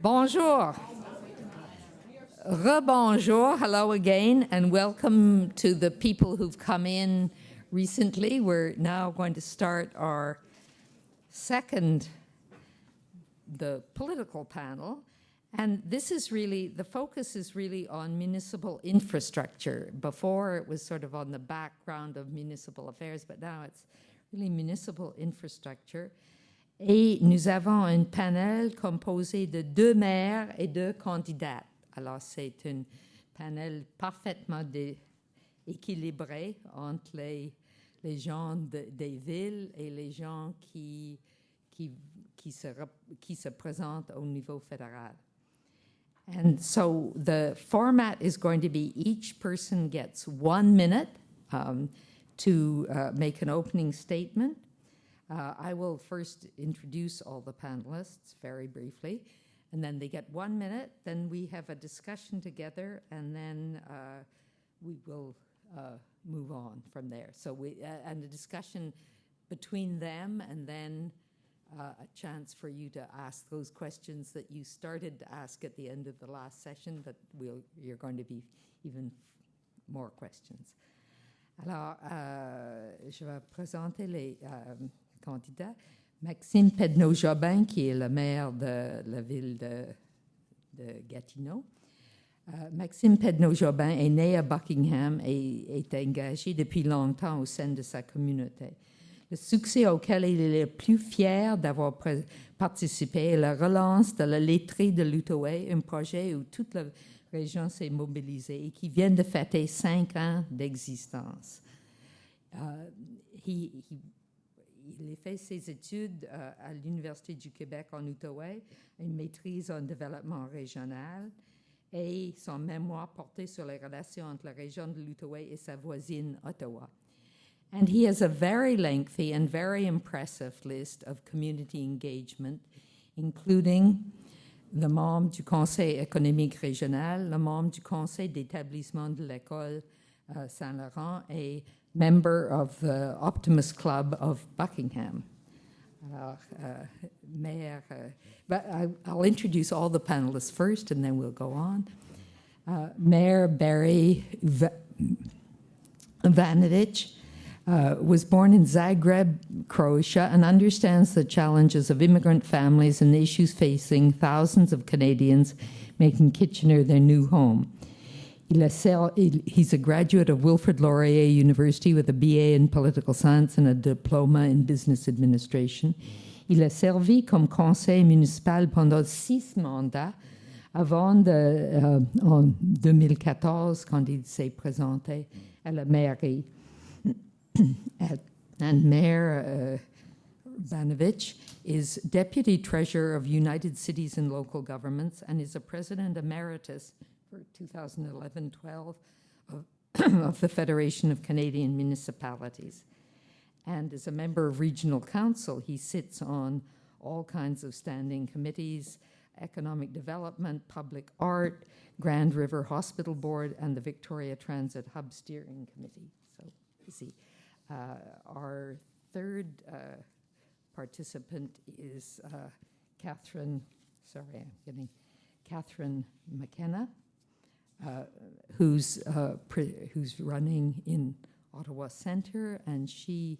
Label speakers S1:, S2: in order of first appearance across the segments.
S1: Bonjour. Rebonjour. Hello again, and welcome to the people who've come in recently. We're now going to start our second, the political panel. And this is really, the focus is really on municipal infrastructure. Before it was sort of on the background of municipal affairs, but now it's really municipal infrastructure. Et nous avons un panel composé de 2 maires et 2 candidates. Alors c'est un panel parfaitement équilibré entre les gens des villes et les gens qui se présentent au niveau fédéral. And so the format is going to be each person gets 1 minute to make an opening statement. I will first introduce all the panelists very briefly, and then they get 1 minute. Then we have a discussion together, and then we will move on from there. So and a discussion between them, and then a chance for you to ask those questions that you started to ask at the end of the last session, but you're going to be even more questions. Alors, je vais présenter les candidats. Maxime Pedneau-Jobin, qui est le maire de la ville de Gatineau. Maxime Pedneau-Jobin est né à Buckingham et est engagé depuis longtemps au sein de sa communauté. Le succès auquel il est le plus fier d'avoir participé est la relance de la laiterie de l'Outaouais, un projet où toute la région s'est mobilisée et qui vient de fêter 5 ans d'existence. Il a fait ses études à l'Université du Québec en Outaouais, une maîtrise en développement régional et son mémoire portait sur les relations entre la région de l'Outaouais et sa voisine Ottawa. And he has a very lengthy and very impressive list of community engagement, including le membre du Conseil économique régional, le membre du Conseil d'établissement de l'école Saint-Laurent et member of the Optimus Club of Buckingham. Alors, Maire, but I'll introduce all the panelists first and then we'll go on. Mayor Barry Ivanovic was born in Zagreb, Croatia, and understands the challenges of immigrant families and the issues facing thousands of Canadians making Kitchener their new home. He's a graduate of Wilfrid Laurier University with a BA in Political Science and a diploma in Business Administration. Il a servi comme conseiller municipal pendant 6 mandats avant en 2014, quand il s'est présenté à la mairie. And Mayor Ivanovic is Deputy Treasurer of United Cities and Local Governments and is a President Emeritus for 2011-12 of the Federation of Canadian Municipalities. And as a member of Regional Council, he sits on all kinds of standing committees, economic development, public art, Grand River Hospital Board, and the Victoria Transit Hub Steering Committee. So busy. Our third participant is Catherine McKenna, who's running in Ottawa Centre, and she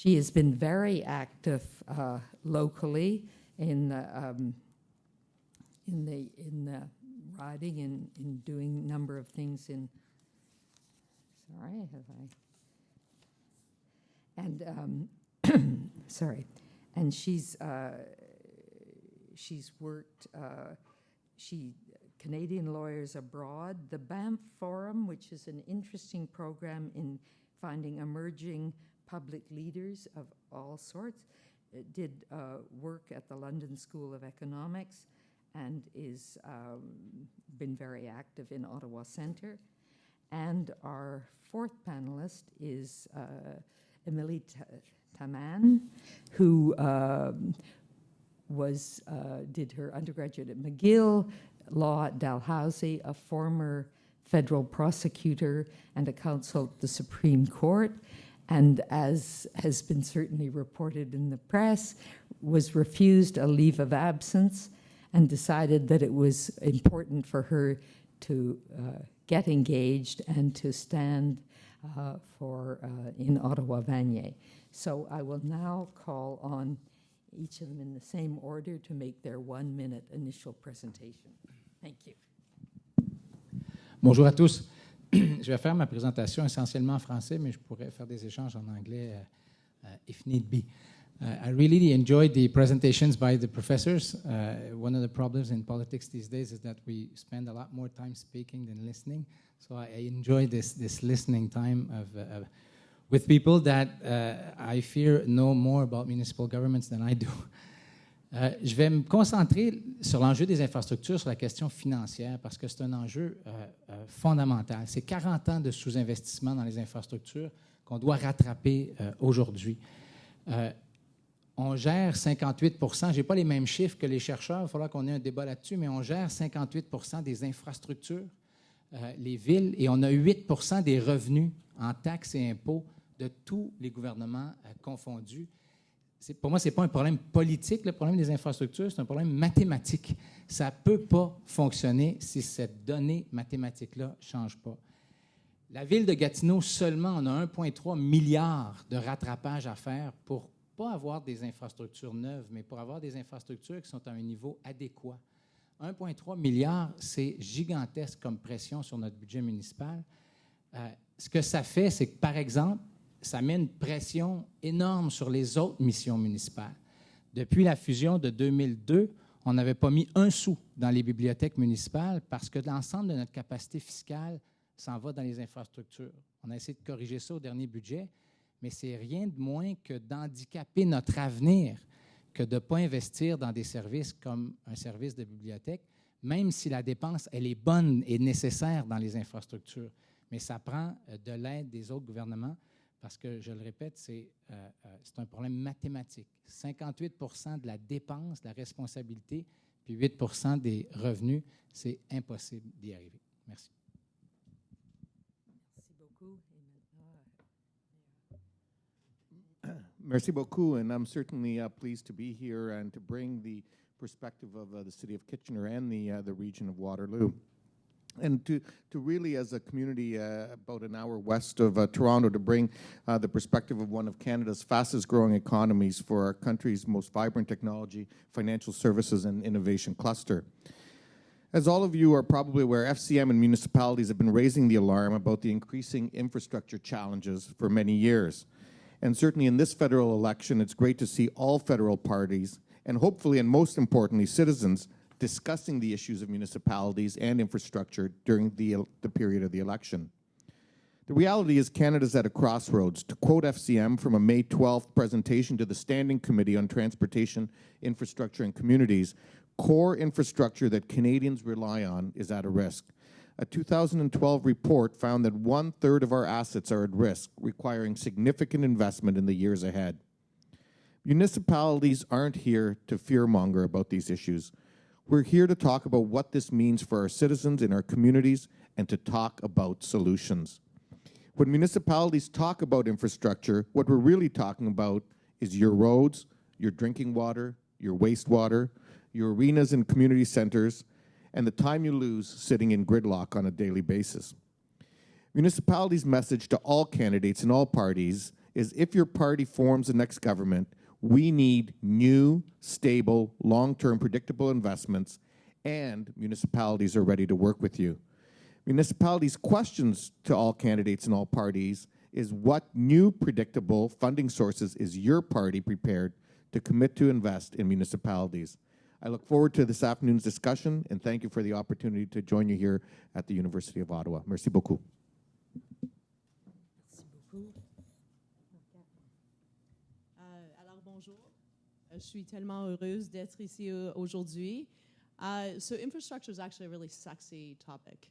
S1: has been very active locally in the riding and in doing a number of things in. And she's worked. Canadian Lawyers Abroad, the Banff Forum, which is an interesting program in finding emerging public leaders of all sorts, did work at the London School of Economics and is been very active in Ottawa Centre. And our fourth panelist is Emily Taman, who did her undergraduate at McGill, law at Dalhousie, a former federal prosecutor and a counsel at the Supreme Court, and as has been certainly reported in the press, was refused a leave of absence and decided that it was important for her to get engaged and to stand in Ottawa-Vanier. So I will now call on each of them in the same order to make their 1-minute initial presentation. Thank you.
S2: Bonjour à tous. Je vais faire ma présentation essentiellement en français, mais je pourrais faire des échanges en anglais if need be. I really enjoyed the presentations by the professors. One of the problems in politics these days is that we spend a lot more time speaking than listening. So I enjoy this listening time with people that I fear know more about municipal governments than I do. Je vais me concentrer sur l'enjeu des infrastructures, sur la question financière, parce que c'est un enjeu fondamental. C'est 40 ans de sous-investissement dans les infrastructures qu'on doit rattraper aujourd'hui. On gère 58 %, je n'ai pas les mêmes chiffres que les chercheurs, il va falloir qu'on ait un débat là-dessus, mais on gère 58 % des infrastructures, les villes, et on a 8 % des revenus en taxes et impôts de tous les gouvernements confondus. Pour moi, ce n'est pas un problème politique, le problème des infrastructures, c'est un problème mathématique. Ça ne peut pas fonctionner si cette donnée mathématique-là ne change pas. La ville de Gatineau, seulement, on a 1,3 milliard de rattrapage à faire pour pas avoir des infrastructures neuves, mais pour avoir des infrastructures qui sont à un niveau adéquat. 1,3 milliard, c'est gigantesque comme pression sur notre budget municipal. Ce que ça fait, c'est que, par exemple, ça met une pression énorme sur les autres missions municipales. Depuis la fusion de 2002, on n'avait pas mis un sou dans les bibliothèques municipales parce que l'ensemble de notre capacité fiscale s'en va dans les infrastructures. On a essayé de corriger ça au dernier budget, mais c'est rien de moins que d'handicaper notre avenir que de ne pas investir dans des services comme un service de bibliothèque, même si la dépense, elle est bonne et nécessaire dans les infrastructures. Mais ça prend de l'aide des autres gouvernements. Parce que, je le répète, c'est un problème mathématique. 58 % de la dépense, de la responsabilité, puis 8 % des revenus, c'est impossible d'y arriver. Merci.
S1: Merci beaucoup.
S3: Merci beaucoup, and I'm certainly pleased to be here and to bring the perspective of the city of Kitchener and the region of Waterloo. And to really, as a community about an hour west of Toronto, to bring the perspective of one of Canada's fastest growing economies for our country's most vibrant technology, financial services, and innovation cluster. As all of you are probably aware, FCM and municipalities have been raising the alarm about the increasing infrastructure challenges for many years. And certainly in this federal election, it's great to see all federal parties, and hopefully, and most importantly, citizens, discussing the issues of municipalities and infrastructure during the period of the election. The reality is Canada's at a crossroads. To quote FCM from a May 12th presentation to the Standing Committee on Transportation, Infrastructure and Communities, core infrastructure that Canadians rely on is at a risk. A 2012 report found that 1/3 of our assets are at risk, requiring significant investment in the years ahead. Municipalities aren't here to fearmonger about these issues. We're here to talk about what this means for our citizens in our communities and to talk about solutions. When municipalities talk about infrastructure, what we're really talking about is your roads, your drinking water, your wastewater, your arenas and community centers, and the time you lose sitting in gridlock on a daily basis. Municipalities' message to all candidates and all parties is if your party forms the next government, we need new, stable, long-term, predictable investments, and municipalities are ready to work with you. Municipalities' questions to all candidates and all parties is what new, predictable funding sources is your party prepared to commit to invest in municipalities? I look forward to this afternoon's discussion, and thank you for the opportunity to join you here at the University of Ottawa. Merci beaucoup.
S4: Bonjour, je suis tellement heureuse d'être ici aujourd'hui. So infrastructure is actually a really sexy topic.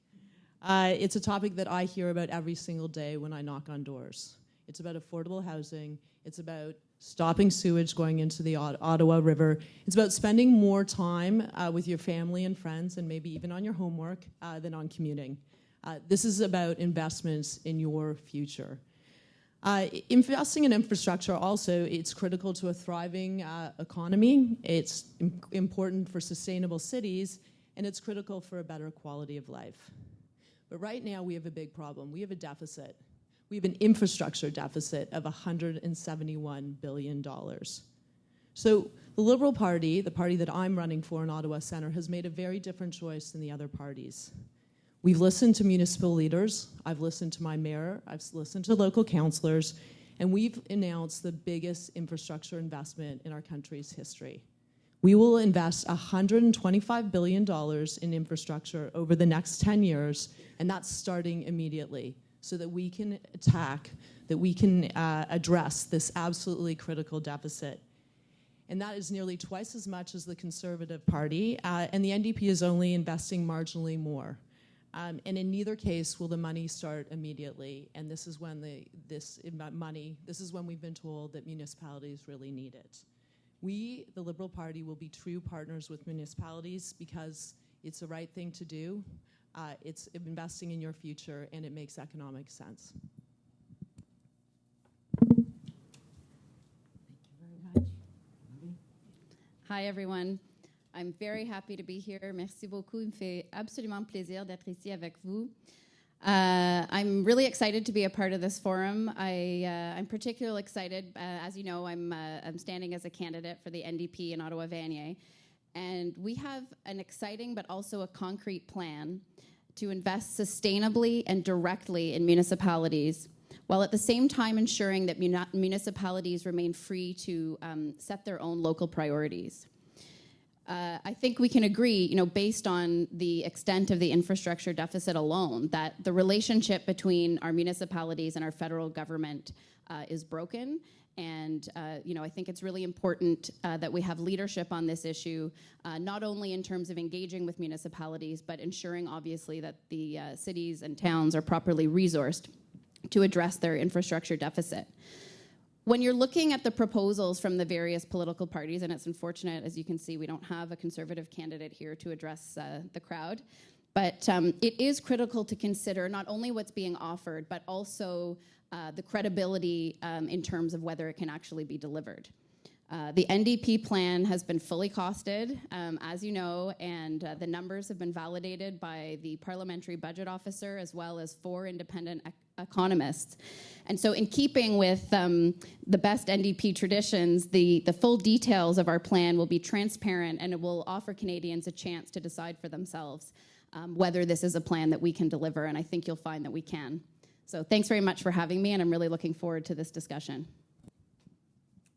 S4: It's a topic that I hear about every single day when I knock on doors. It's about affordable housing. It's about stopping sewage going into the Ottawa River. It's about spending more time with your family and friends and maybe even on your homework than on commuting. This is about investments in your future. Investing in infrastructure also, it's critical to a thriving economy. It's important for sustainable cities, and it's critical for a better quality of life. But right now we have a big problem. We have a deficit. We have an infrastructure deficit of $171 billion. So the Liberal Party, the party that I'm running for in Ottawa Centre, has made a very different choice than the other parties. We've listened to municipal leaders, I've listened to my mayor, I've listened to local councillors, and we've announced the biggest infrastructure investment in our country's history. We will invest $125 billion in infrastructure over the next 10 years, and that's starting immediately, so that we can address this absolutely critical deficit. And that is nearly twice as much as the Conservative Party, and the NDP is only investing marginally more. And in neither case will the money start immediately, and this is when this is when we've been told that municipalities really need it. We, the Liberal Party, will be true partners with municipalities because it's the right thing to do. It's investing in your future, and it makes economic sense.
S1: Thank you very much.
S5: Hi, everyone. I'm very happy to be here. Merci beaucoup. Il me fait absolument plaisir d'être ici avec vous. I'm really excited to be a part of this forum. I'm particularly excited. As you know, I'm standing as a candidate for the NDP in Ottawa-Vanier. And we have an exciting but also a concrete plan to invest sustainably and directly in municipalities, while at the same time ensuring that municipalities remain free to set their own local priorities. I think we can agree, based on the extent of the infrastructure deficit alone, that the relationship between our municipalities and our federal government is broken. And, I think it's really important that we have leadership on this issue, not only in terms of engaging with municipalities, but ensuring, obviously, that the cities and towns are properly resourced to address their infrastructure deficit. When you're looking at the proposals from the various political parties, and it's unfortunate, as you can see, we don't have a Conservative candidate here to address the crowd, but it is critical to consider not only what's being offered, but also the credibility in terms of whether it can actually be delivered. The NDP plan has been fully costed, as you know, and the numbers have been validated by the Parliamentary Budget Officer as well as 4 independent economists. And so in keeping with the best NDP traditions, the full details of our plan will be transparent, and it will offer Canadians a chance to decide for themselves whether this is a plan that we can deliver, and I think you'll find that we can. So thanks very much for having me, and I'm really looking forward to this discussion.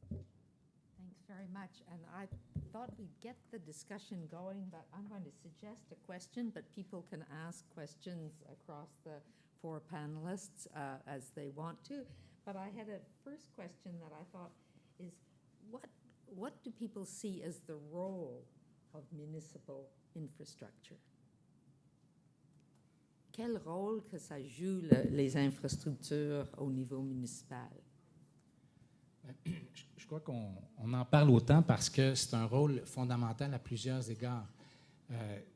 S1: Thanks very much. And I thought we'd get the discussion going, but I'm going to suggest a question, but people can ask questions across the 4 panelists as they want to. But I had a first question that I thought is, what do people see as the role of municipal infrastructure? Quel rôle que ça joue les infrastructures au niveau municipal?
S2: Je crois qu'on en parle autant parce que c'est un rôle fondamental à plusieurs égards.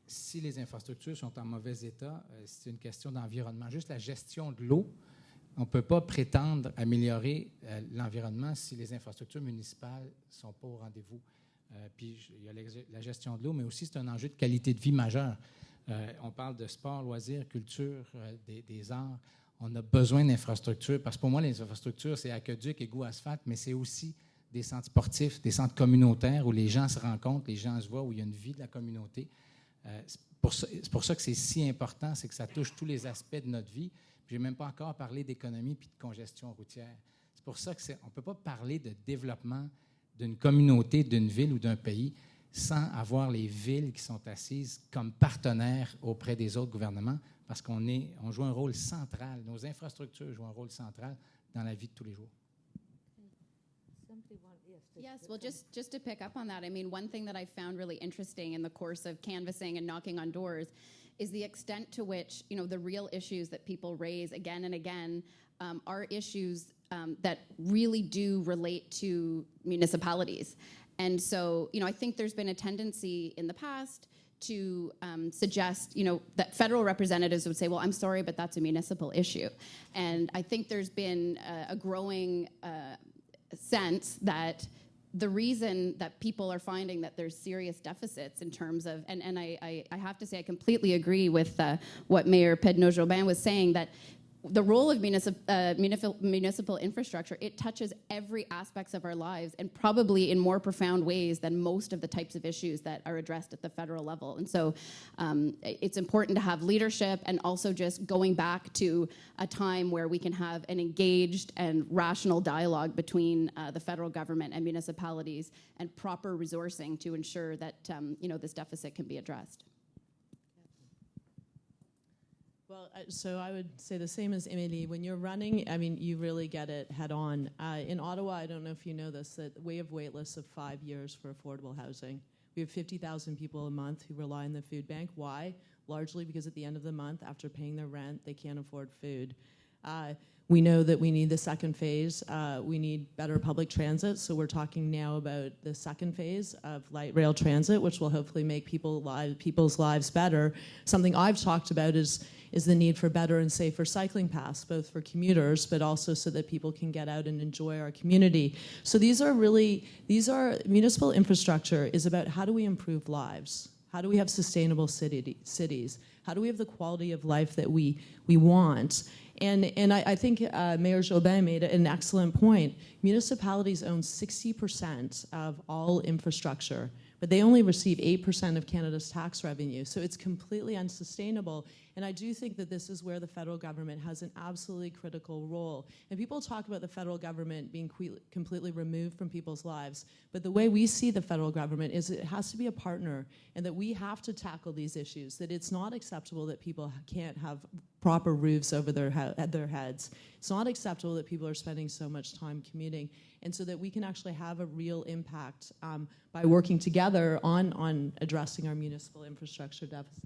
S2: Si les infrastructures sont en mauvais état, c'est une question d'environnement. Juste la gestion de l'eau, on ne peut pas prétendre améliorer l'environnement si les infrastructures municipales ne sont pas au rendez-vous. Puis il y a la gestion de l'eau, mais aussi c'est un enjeu de qualité de vie majeur. On parle de sport, loisirs, culture, des arts. On a besoin d'infrastructures, parce que pour moi, les infrastructures, c'est aqueduc, égouts, asphalte, mais c'est aussi des centres sportifs, des centres communautaires où les gens se rencontrent, les gens se voient, où il y a une vie de la communauté. C'est pour ça que c'est si important, c'est que ça touche tous les aspects de notre vie. Je n'ai même pas encore parlé d'économie puis de congestion routière. C'est pour ça qu'on ne peut pas parler de développement d'une communauté, d'une ville ou d'un pays sans avoir les villes qui sont assises comme partenaires auprès des autres gouvernements, parce qu'on joue un rôle central. Nos infrastructures jouent un rôle central dans la vie de tous les jours.
S5: Yes, well, just to pick up on that, I mean, one thing that I found really interesting in the course of canvassing and knocking on doors is the extent to which, the real issues that people raise again and again are issues that really do relate to municipalities. And so, I think there's been a tendency in the past to suggest, that federal representatives would say, well, I'm sorry, but that's a municipal issue. And I think there's been a growing sense that the reason that people are finding that there's serious deficits in terms of, and I have to say I completely agree with what Mayor Pedneau-Jobin was saying, that the role of municipal infrastructure, it touches every aspects of our lives, and probably in more profound ways than most of the types of issues that are addressed at the federal level. And so it's important to have leadership, and also just going back to a time where we can have an engaged and rational dialogue between the federal government and municipalities, and proper resourcing to ensure that this deficit can be addressed.
S4: Well, so I would say the same as Emily. When you're running, I mean, you really get it head on. In Ottawa, I don't know if you know this, that we have wait lists of 5 years for affordable housing. We have 50,000 people a month who rely on the food bank. Why? Largely because at the end of the month, after paying their rent, they can't afford food. We know that we need the second phase. We need better public transit, so we're talking now about the second phase of light rail transit, which will hopefully make people's lives better. Something I've talked about is the need for better and safer cycling paths, both for commuters, but also so that people can get out and enjoy our community. So these are municipal infrastructure is about how do we improve lives? How do we have sustainable cities? How do we have the quality of life that we want? And I think Mayor Jobin made an excellent point. Municipalities own 60% of all infrastructure, but they only receive 8% of Canada's tax revenue. So it's completely unsustainable. And I do think that this is where the federal government has an absolutely critical role. And people talk about the federal government being completely removed from people's lives. But the way we see the federal government is it has to be a partner, and that we have to tackle these issues, that it's not acceptable that people can't have proper roofs over their heads. It's not acceptable that people are spending so much time commuting. And so that we can actually have a real impact by working together on addressing our municipal infrastructure deficit.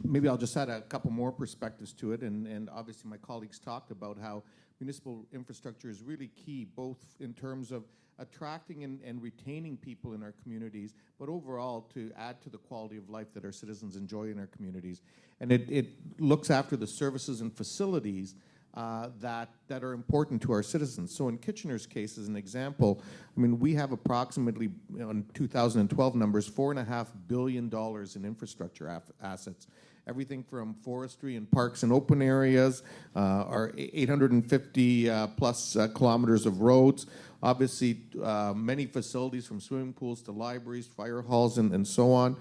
S3: Maybe I'll just add a couple more perspectives to it, and obviously my colleagues talked about how municipal infrastructure is really key, both in terms of attracting and retaining people in our communities, but overall to add to the quality of life that our citizens enjoy in our communities. And it looks after the services and facilities that are important to our citizens. So in Kitchener's case, as an example, I mean, we have approximately, on 2012 numbers, $4.5 billion in infrastructure assets. Everything from forestry and parks and open areas, our 850 plus kilometers of roads, obviously many facilities from swimming pools to libraries, fire halls, and so on,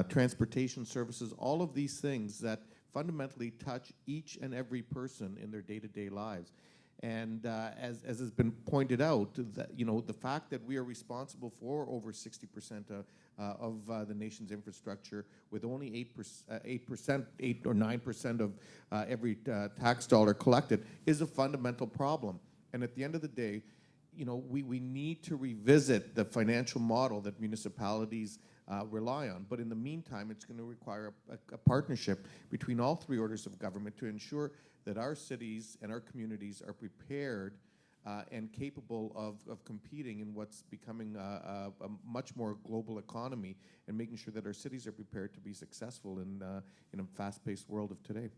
S3: transportation services, all of these things that fundamentally touch each and every person in their day-to-day lives. And as has been pointed out, that, the fact that we are responsible for over 60% of the nation's infrastructure, with only 8 or 9% of every tax dollar collected, is a fundamental problem. And at the end of the day, we need to revisit the financial model that municipalities rely on. But in the meantime, it's going to require a partnership between all three orders of government to ensure that our cities and our communities are prepared and capable of competing in what's becoming a much more global economy, and making sure that our cities are prepared to be successful in a fast-paced world of today.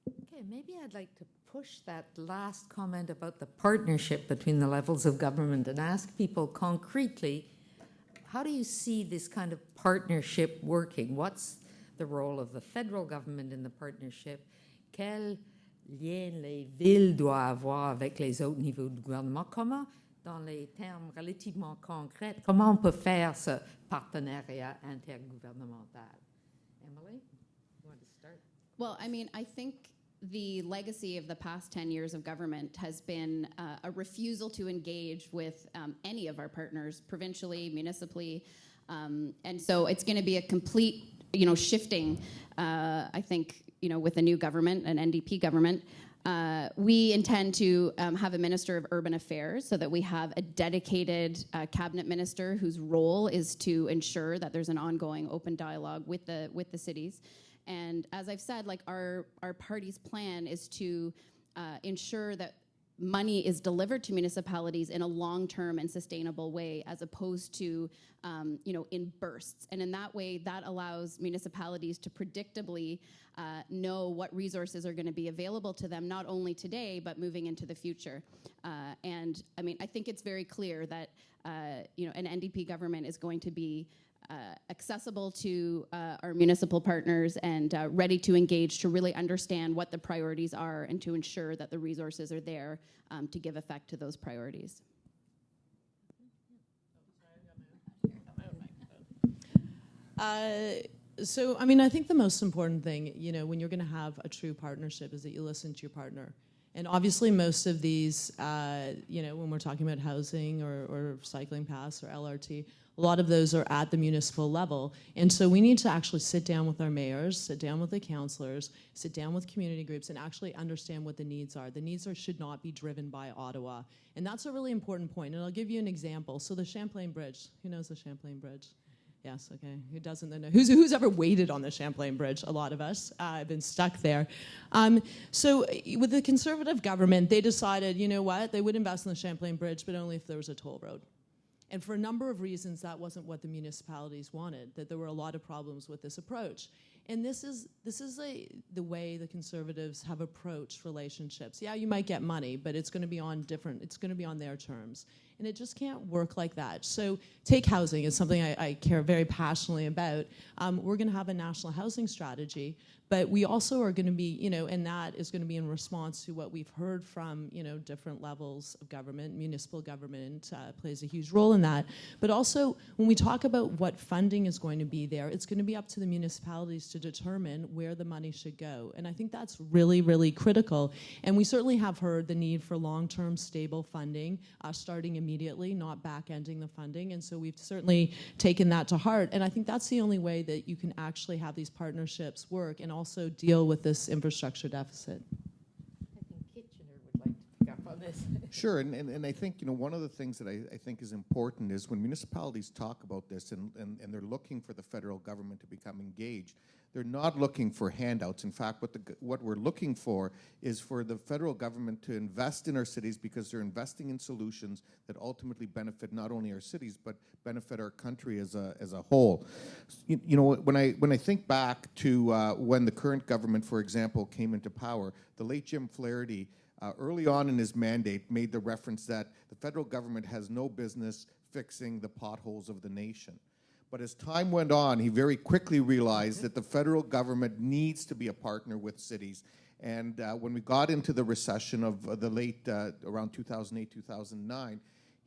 S1: Okay, maybe I'd like to push that last comment about the partnership between the levels of government and ask people concretely, how do you see this kind of partnership working? What's the role of the federal government in the partnership? Quel lien les villes doivent avoir avec les autres niveaux du gouvernement? Comment, dans les termes relativement concrets, comment on peut faire ce partenariat intergouvernemental? Emily, you want to start?
S5: Well, I mean, I think the legacy of the past 10 years of government has been a refusal to engage with any of our partners, provincially, municipally, and so it's going to be a complete, shifting, I think, with a new government, an NDP government. We intend to have a Minister of Urban Affairs, so that we have a dedicated cabinet minister whose role is to ensure that there's an ongoing open dialogue with the cities. And as I've said, like our party's plan is to ensure that money is delivered to municipalities in a long-term and sustainable way, as opposed to, in bursts. And in that way, that allows municipalities to predictably know what resources are going to be available to them, not only today, but moving into the future. And I mean, I think it's very clear that, an NDP government is going to be accessible to our municipal partners and ready to engage to really understand what the priorities are and to ensure that the resources are there to give effect to those priorities.
S4: So, I mean, I think the most important thing, when you're going to have a true partnership is that you listen to your partner. And obviously most of these, when we're talking about housing or cycling paths or LRT, a lot of those are at the municipal level. And so we need to actually sit down with our mayors, sit down with the councillors, sit down with community groups and actually understand what the needs are. The needs should not be driven by Ottawa. And that's a really important point. And I'll give you an example. So the Champlain Bridge, who knows the Champlain Bridge? Yes, okay. Who doesn't know? Who's ever waited on the Champlain Bridge? A lot of us. I've been stuck there. So with the Conservative government, they decided, you know what? They would invest in the Champlain Bridge, but only if there was a toll road. And for a number of reasons, that wasn't what the municipalities wanted, that there were a lot of problems with this approach. And this is the way the Conservatives have approached relationships. Yeah, you might get money, but it's going to be on their terms. And it just can't work like that. So take housing. It's something I care very passionately about. We're going to have a national housing strategy, but we also are going to be, and that is going to be in response to what we've heard from, different levels of government. Municipal government plays a huge role in that. But also, when we talk about what funding is going to be there, it's going to be up to the municipalities to determine where the money should go. And I think that's really, really critical. And we certainly have heard the need for long-term stable funding, starting immediately, not back-ending the funding. And so we've certainly taken that to heart. And I think that's the only way that you can actually have these partnerships work and also deal with this infrastructure deficit.
S1: I think Kitchener would like to pick up on this.
S3: Sure, and I think, one of the things that I think is important is when municipalities talk about this and they're looking for the federal government to become engaged, they're not looking for handouts. In fact, what we're looking for is for the federal government to invest in our cities because they're investing in solutions that ultimately benefit not only our cities, but benefit our country as a whole. When I think back to when the current government, for example, came into power, the late Jim Flaherty, early on in his mandate, made the reference that the federal government has no business fixing the potholes of the nation. But as time went on, he very quickly realized that the federal government needs to be a partner with cities. And when we got into the recession of the late, around 2008, 2009,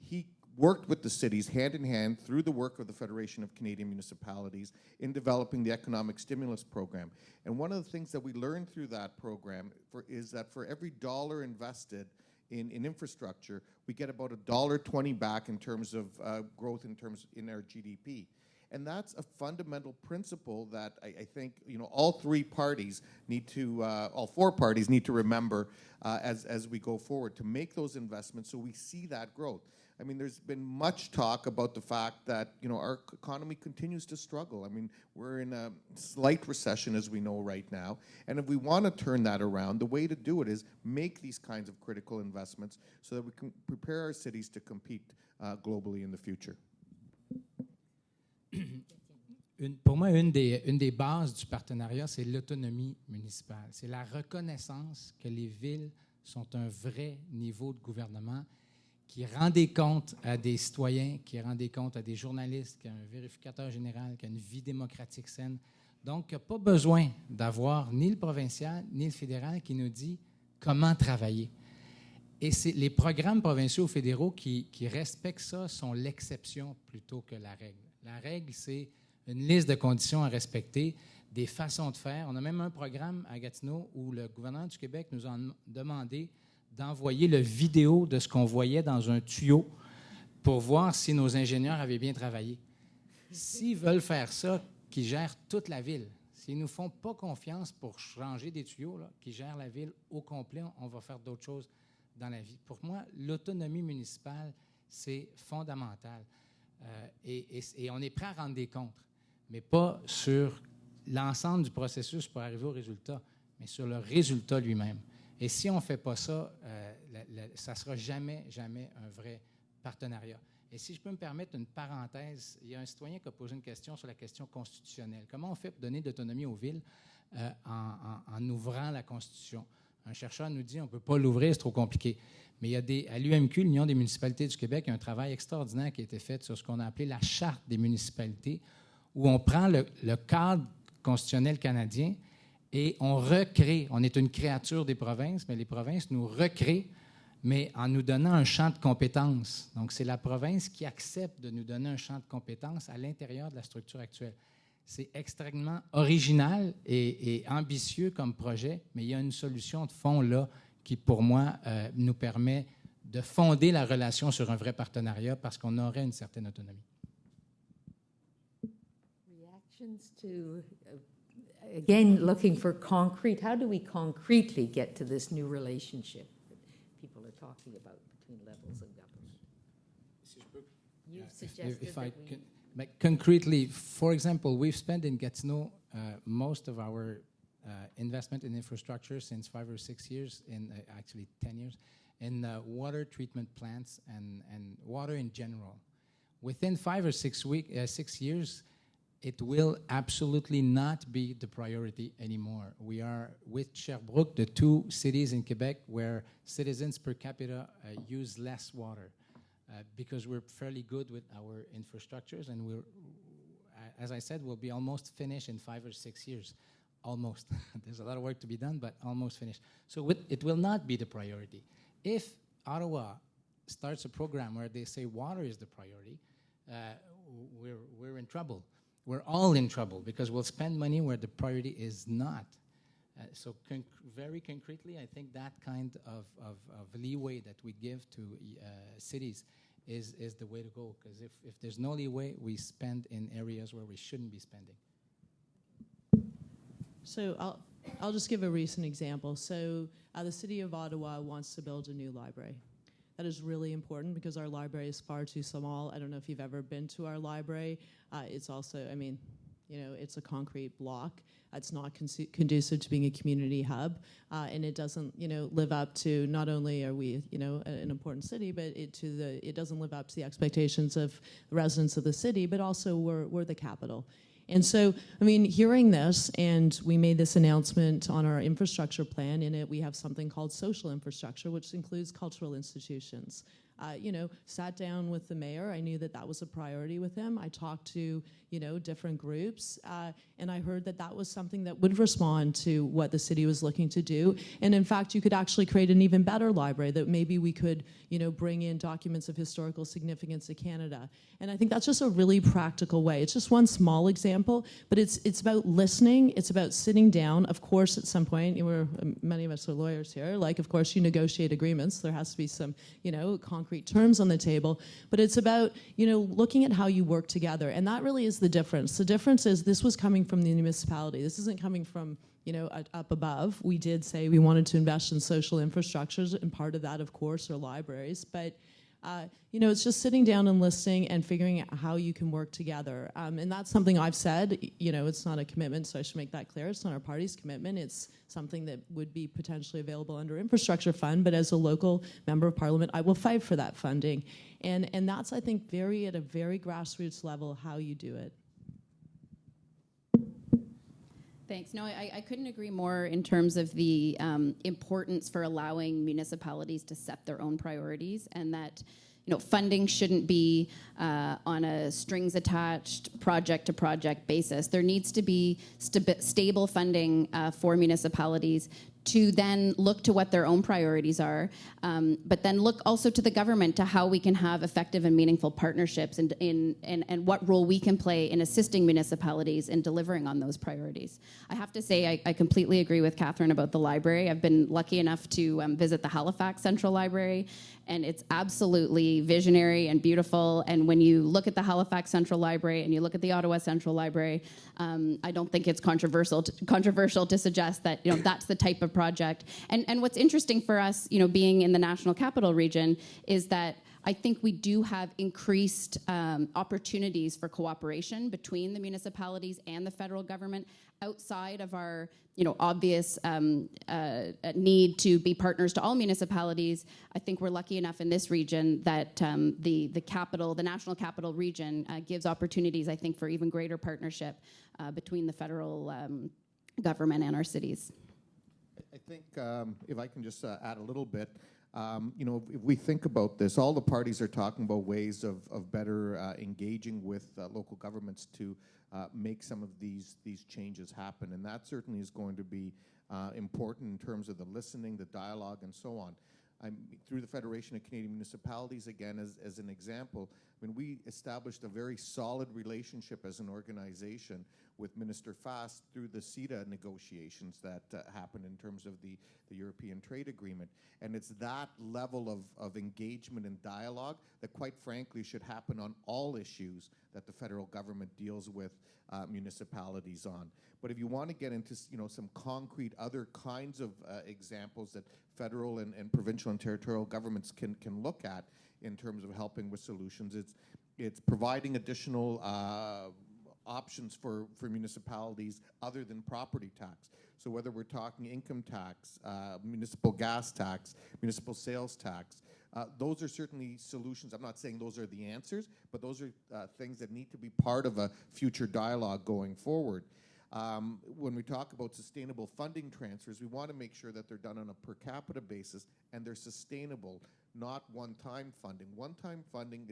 S3: he worked with the cities hand in hand through the work of the Federation of Canadian Municipalities in developing the economic stimulus program. And one of the things that we learned through that program is that for every dollar invested in infrastructure, we get about $1.20 back in terms of growth in our GDP. And that's a fundamental principle that I think all four parties need to remember as we go forward to make those investments so we see that growth. I mean, there's been much talk about the fact that our economy continues to struggle. I mean, we're in a slight recession, as we know right now, and if we want to turn that around, the way to do it is make these kinds of critical investments so that we can prepare our cities to compete globally in the future.
S2: Pour moi, une des bases du partenariat, c'est l'autonomie municipale. C'est la reconnaissance que les villes sont un vrai niveau de gouvernement qui rend des comptes à des citoyens, qui rend des comptes à des journalistes, qui a un vérificateur général, qui a une vie démocratique saine. Donc, il n'y a pas besoin d'avoir ni le provincial ni le fédéral qui nous dit comment travailler. Et c'est les programmes provinciaux ou fédéraux qui respectent ça sont l'exception plutôt que la règle. La règle, c'est une liste de conditions à respecter, des façons de faire. On a même un programme à Gatineau où le gouvernement du Québec nous a demandé d'envoyer le vidéo de ce qu'on voyait dans un tuyau pour voir si nos ingénieurs avaient bien travaillé. S'ils veulent faire ça, qu'ils gèrent toute la ville. S'ils ne nous font pas confiance pour changer des tuyaux, là, qu'ils gèrent la ville au complet, on va faire d'autres choses dans la vie. Pour moi, l'autonomie municipale, c'est fondamental. Et on est prêt à rendre des comptes, mais pas sur l'ensemble du processus pour arriver au résultat, mais sur le résultat lui-même. Et si on ne fait pas ça, ça ne sera jamais un vrai partenariat. Et si je peux me permettre une parenthèse, il y a un citoyen qui a posé une question sur la question constitutionnelle. Comment on fait pour donner de l'autonomie aux villes en ouvrant la Constitution? Un chercheur nous dit on ne peut pas l'ouvrir, c'est trop compliqué. Mais il y a à l'UMQ, l'Union des municipalités du Québec, il y a un travail extraordinaire qui a été fait sur ce qu'on a appelé la Charte des municipalités, où on prend le cadre constitutionnel canadien et on recrée. On est une créature des provinces, mais les provinces nous recréent, mais en nous donnant un champ de compétences. Donc, c'est la province qui accepte de nous donner un champ de compétences à l'intérieur de la structure actuelle. C'est extrêmement original et ambitieux comme projet, mais il y a une solution de fond là qui, pour moi, nous permet de fonder la relation sur un vrai partenariat parce qu'on aurait une certaine autonomie.
S1: Reactions to, again, looking for concrete, how do we concretely get to this new relationship that people are talking about between levels of government? You've suggested
S2: if I
S1: that we...
S2: can, like concretely, for example, we've spent in Gatineau most of our investment in infrastructure since 5 or 6 years, in actually 10 years, in water treatment plants and water in general. Within 5 or 6 years, it will absolutely not be the priority anymore. We are, with Sherbrooke, the 2 cities in Quebec where citizens per capita use less water. Because we're fairly good with our infrastructures, and we're, as I said, we'll be almost finished in 5 or 6 years. Almost. There's a lot of work to be done, but almost finished. So it will not be the priority. If Ottawa starts a program where they say water is the priority, we're in trouble. We're all in trouble because we'll spend money where the priority is not. So very concretely, I think that kind of leeway that we give to cities is the way to go. Because if there's no leeway, we spend in areas where we shouldn't be spending.
S4: So I'll just give a recent example. So the City of Ottawa wants to build a new library. That is really important because our library is far too small. I don't know if you've ever been to our library. It's also, I mean, you know, it's a concrete block. It's not conducive to being a community hub, and it doesn't, you know, live up to. Not only are we, you know, an important city, but it doesn't live up to the expectations of the residents of the city. But also, we're the capital. And so, I mean, hearing this, and we made this announcement on our infrastructure plan. In it, we have something called social infrastructure, which includes cultural institutions. You know, sat down with the mayor. I knew that that was a priority with him. I talked to, you know, different groups, and I heard that that was something that would respond to what the city was looking to do. And in fact, you could actually create an even better library that maybe we could, you know, bring in documents of historical significance to Canada. And I think that's just a really practical way. It's just one small example, but it's about listening. It's about sitting down. Of course, at some point, many of us are lawyers here. Like, of course, you negotiate agreements. There has to be some, you know, concrete terms on the table, but it's about, you know, looking at how you work together, and that really is the difference. The difference is this was coming from the municipality. This isn't coming from, you know, up above. We did say we wanted to invest in social infrastructures, and part of that, of course, are libraries, but you know, it's just sitting down and listening and figuring out how you can work together. And that's something I've said, you know, it's not a commitment, so I should make that clear. It's not our party's commitment. It's something that would be potentially available under infrastructure fund, but as a local member of parliament, I will fight for that funding. And that's, I think, at a very grassroots level, how you do it.
S5: Thanks. No, I couldn't agree more in terms of the importance for allowing municipalities to set their own priorities, and that, you know, funding shouldn't be on a strings attached project to project basis. There needs to be stable funding for municipalities to then look to what their own priorities are, but then look also to the government to how we can have effective and meaningful partnerships and what role we can play in assisting municipalities in delivering on those priorities. I have to say I completely agree with Catherine about the library. I've been lucky enough to visit the Halifax Central Library, and it's absolutely visionary and beautiful. And when you look at the Halifax Central Library and you look at the Ottawa Central Library, I don't think it's controversial to suggest that, you know, that's the type of project. And what's interesting for us, you know, being in the National Capital Region, is that I think we do have increased opportunities for cooperation between the municipalities and the federal government outside of our, obvious need to be partners to all municipalities. I think we're lucky enough in this region that the national capital region gives opportunities, I think, for even greater partnership between the federal government and our cities.
S3: I think if I can just add a little bit, if we think about this, all the parties are talking about ways of better engaging with local governments to make some of these changes happen, and that certainly is going to be important in terms of the listening, the dialogue, and so on. Through the Federation of Canadian Municipalities, again, as an example, when we established a very solid relationship as an organization with Minister Fast through the CETA negotiations that happened in terms of the European Trade Agreement. And it's that level of engagement and dialogue that, quite frankly, should happen on all issues that the federal government deals with municipalities on. But if you want to get into some concrete other kinds of examples that federal and provincial and territorial governments can look at in terms of helping with solutions, it's providing additional options for municipalities other than property tax. So whether we're talking income tax, municipal gas tax, municipal sales tax, those are certainly solutions. I'm not saying those are the answers, but those are things that need to be part of a future dialogue going forward. When we talk about sustainable funding transfers, we want to make sure that they're done on a per capita basis and they're sustainable, not one-time funding. One-time funding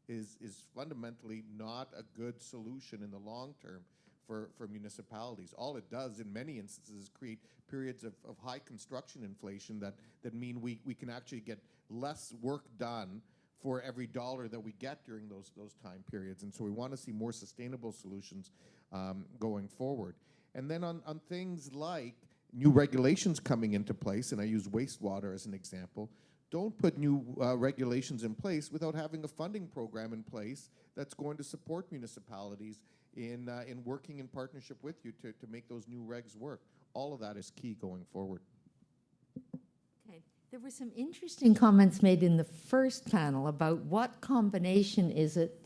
S3: is fundamentally not a good solution in the long term for municipalities. All it does in many instances is create periods of high construction inflation that mean we can actually get less work done for every dollar that we get during those time periods. And so we want to see more sustainable solutions going forward. And then on things like new regulations coming into place, and I use wastewater as an example, don't put new regulations in place without having a funding program in place that's going to support municipalities in working in partnership with you to make those new regs work. All of that is key going forward.
S1: Okay. There were some interesting comments made in the first panel about what combination is it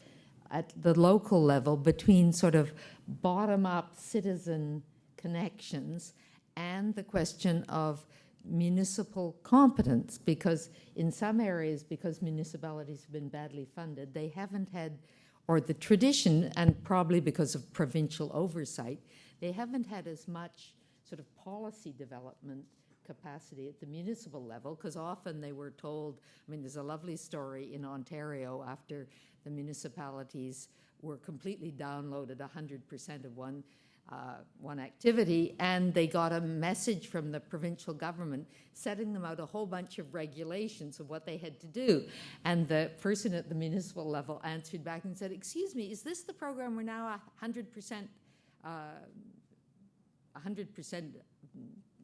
S1: at the local level between sort of bottom-up citizen connections and the question of municipal competence, because in some areas, because municipalities have been badly funded, they haven't had, or the tradition, and probably because of provincial oversight, they haven't had as much sort of policy development capacity at the municipal level, because often they were told, there's a lovely story in Ontario after the municipalities were completely downloaded 100% of one activity, and they got a message from the provincial government setting them out a whole bunch of regulations of what they had to do. And the person at the municipal level answered back and said, "Excuse me, is this the program we're now 100%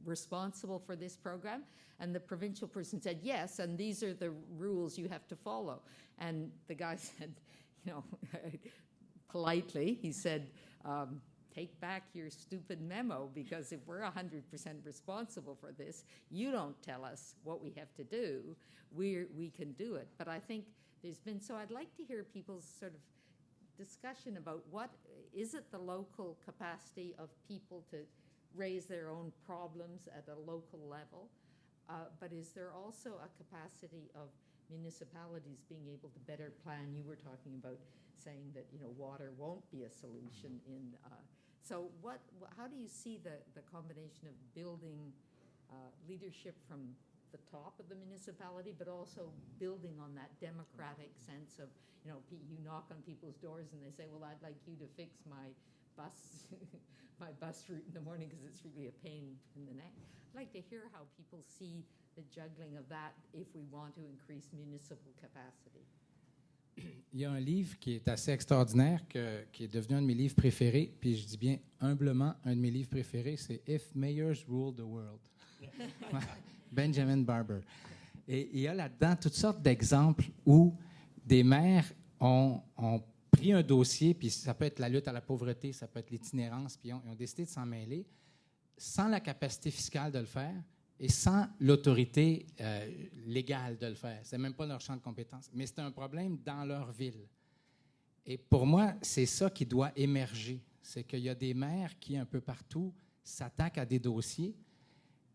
S1: responsible for this program?" And the provincial person said, "Yes, and these are the rules you have to follow." And the guy said, politely, he said, "Take back your stupid memo, because if we're 100% responsible for this, you don't tell us what we have to do. We can do it." But I think there's been, so I'd like to hear people's sort of discussion about what is it the local capacity of people to raise their own problems at a local level, but is there also a capacity of municipalities being able to better plan? You were talking about saying that water won't be a solution in. So how do you see the combination of building leadership from the top of the municipality, but also building on that democratic sense of, you knock on people's doors and they say, "Well, I'd like you to fix my bus my bus route in the morning because it's really a pain in the neck." I'd like to hear how people see the juggling of that if we want to increase municipal capacity.
S2: Il y a un livre qui est assez extraordinaire, qui est devenu un de mes livres préférés, puis je dis bien humblement un de mes livres préférés, c'est « If Mayors Ruled the World ». Benjamin Barber. Et il y a là-dedans toutes sortes d'exemples où des maires ont pris un dossier, puis ça peut être la lutte à la pauvreté, ça peut être l'itinérance, puis ils ont décidé de s'en mêler sans la capacité fiscale de le faire, et sans l'autorité légale de le faire. Ce n'est même pas leur champ de compétences, mais c'est un problème dans leur ville. Et pour moi, c'est ça qui doit émerger. C'est qu'il y a des maires qui, un peu partout, s'attaquent à des dossiers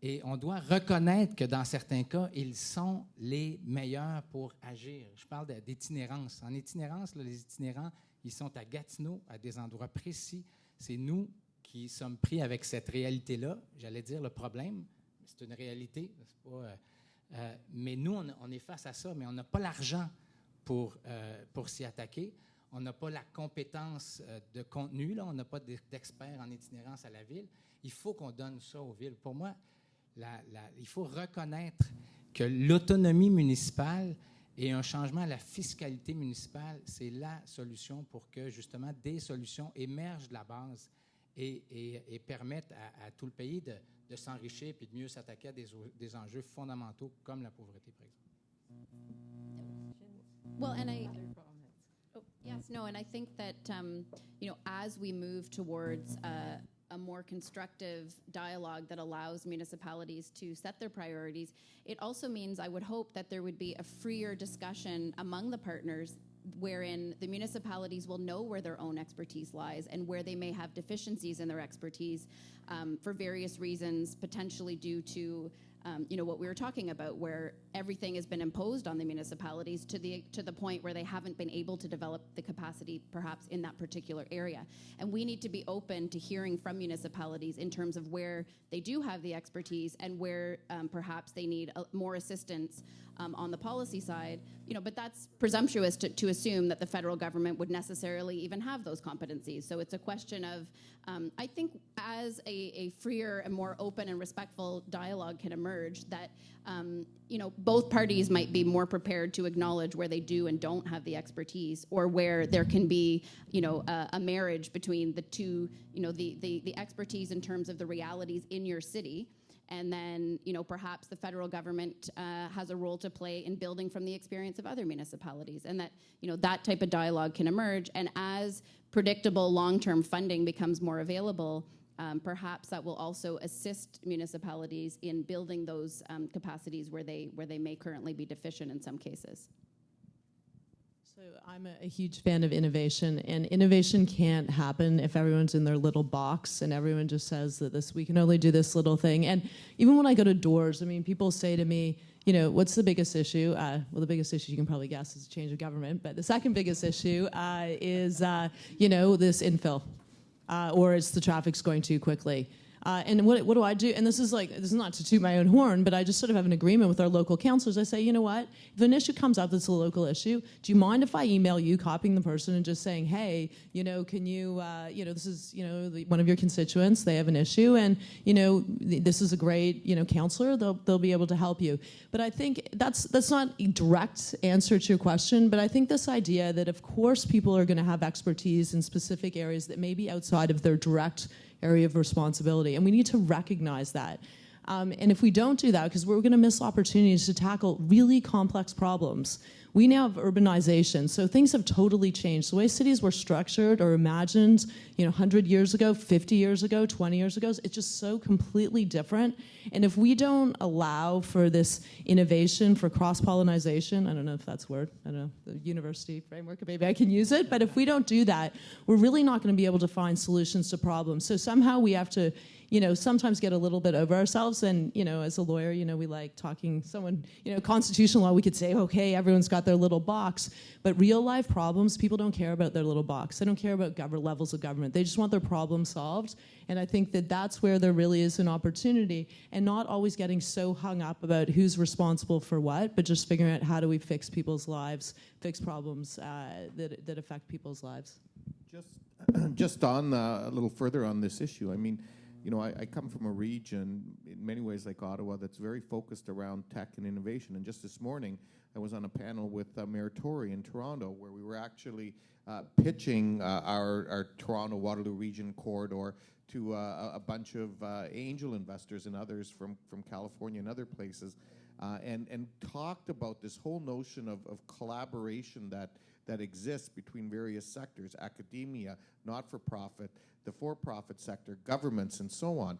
S2: et on doit reconnaître que dans certains cas, ils sont les meilleurs pour agir. Je parle d'itinérance. En itinérance, là, les itinérants, ils sont à Gatineau, à des endroits précis. C'est nous qui sommes pris avec cette réalité-là. J'allais dire le problème, c'est une réalité. C'est pas, mais nous, on est face à ça, mais on n'a pas l'argent pour s'y attaquer. On n'a pas la compétence de contenu, là. On n'a pas d'experts en itinérance à la ville. Il faut qu'on donne ça aux villes. Pour moi, il faut reconnaître que l'autonomie municipale et un changement à la fiscalité municipale, c'est la solution pour que, justement, des solutions émergent de la base et permettent à tout le pays de s'enrichir et de mieux s'attaquer à des enjeux fondamentaux comme la pauvreté, par exemple.
S5: Well, and I think that as we move towards a more constructive dialogue that allows municipalities to set their priorities, it also means I would hope that there would be a freer discussion among the partners wherein the municipalities will know where their own expertise lies and where they may have deficiencies in their expertise for various reasons, potentially due to what we were talking about, where everything has been imposed on the municipalities to the point where they haven't been able to develop the capacity perhaps in that particular area. And we need to be open to hearing from municipalities in terms of where they do have the expertise and where perhaps they need more assistance on the policy side. But that's presumptuous to assume that the federal government would necessarily even have those competencies. So it's a question of, I think as a freer and more open and respectful dialogue can emerge, that both parties might be more prepared to acknowledge where they do and don't have the expertise, or where there can be a marriage between the two, the expertise in terms of the realities in your city. And then, perhaps the federal government has a role to play in building from the experience of other municipalities, and that, that type of dialogue can emerge. And as predictable long-term funding becomes more available, perhaps that will also assist municipalities in building those capacities where they may currently be deficient in some cases.
S4: So I'm a huge fan of innovation, and innovation can't happen if everyone's in their little box and everyone just says that we can only do this little thing. And even when I go to doors, people say to me, what's the biggest issue? Well, the biggest issue you can probably guess is a change of government, but the second biggest issue is, this infill, or it's the traffic's going too quickly. And what do I do? And this is not to toot my own horn, but I just sort of have an agreement with our local councillors. I say, you know what? If an issue comes up that's a local issue, do you mind if I email you, copying the person, and just saying, hey, can you, this is, one of your constituents, they have an issue, and, this is a great, councillor, they'll be able to help you. But I think that's not a direct answer to your question, but I think this idea that, of course, people are going to have expertise in specific areas that may be outside of their direct area of responsibility, and we need to recognize that. And if we don't do that, because we're going to miss opportunities to tackle really complex problems. We now have urbanization, so things have totally changed. The way cities were structured or imagined, 100 years ago, 50 years ago, 20 years ago, it's just so completely different. And if we don't allow for this innovation, for cross-pollination, I don't know if that's a word, I don't know, the university framework, maybe I can use it, but if we don't do that, we're really not going to be able to find solutions to problems. So somehow we have to sometimes get a little bit over ourselves. And, as a lawyer, we like talking someone, constitutional law, we could say, okay, everyone's got their little box. But real life problems, people don't care about their little box. They don't care about levels of government. They just want their problem solved. And I think that that's where there really is an opportunity, and not always getting so hung up about who's responsible for what, but just figuring out how do we fix people's lives, fix problems that affect people's lives.
S3: Just on a little further on this issue, I come from a region, in many ways like Ottawa, that's very focused around tech and innovation. And just this morning, I was on a panel with Mayor Tory in Toronto, where we were actually pitching our Toronto-Waterloo region corridor to a bunch of angel investors and others from California and other places, and talked about this whole notion of collaboration that exists between various sectors, academia, not-for-profit, the for-profit sector, governments, and so on.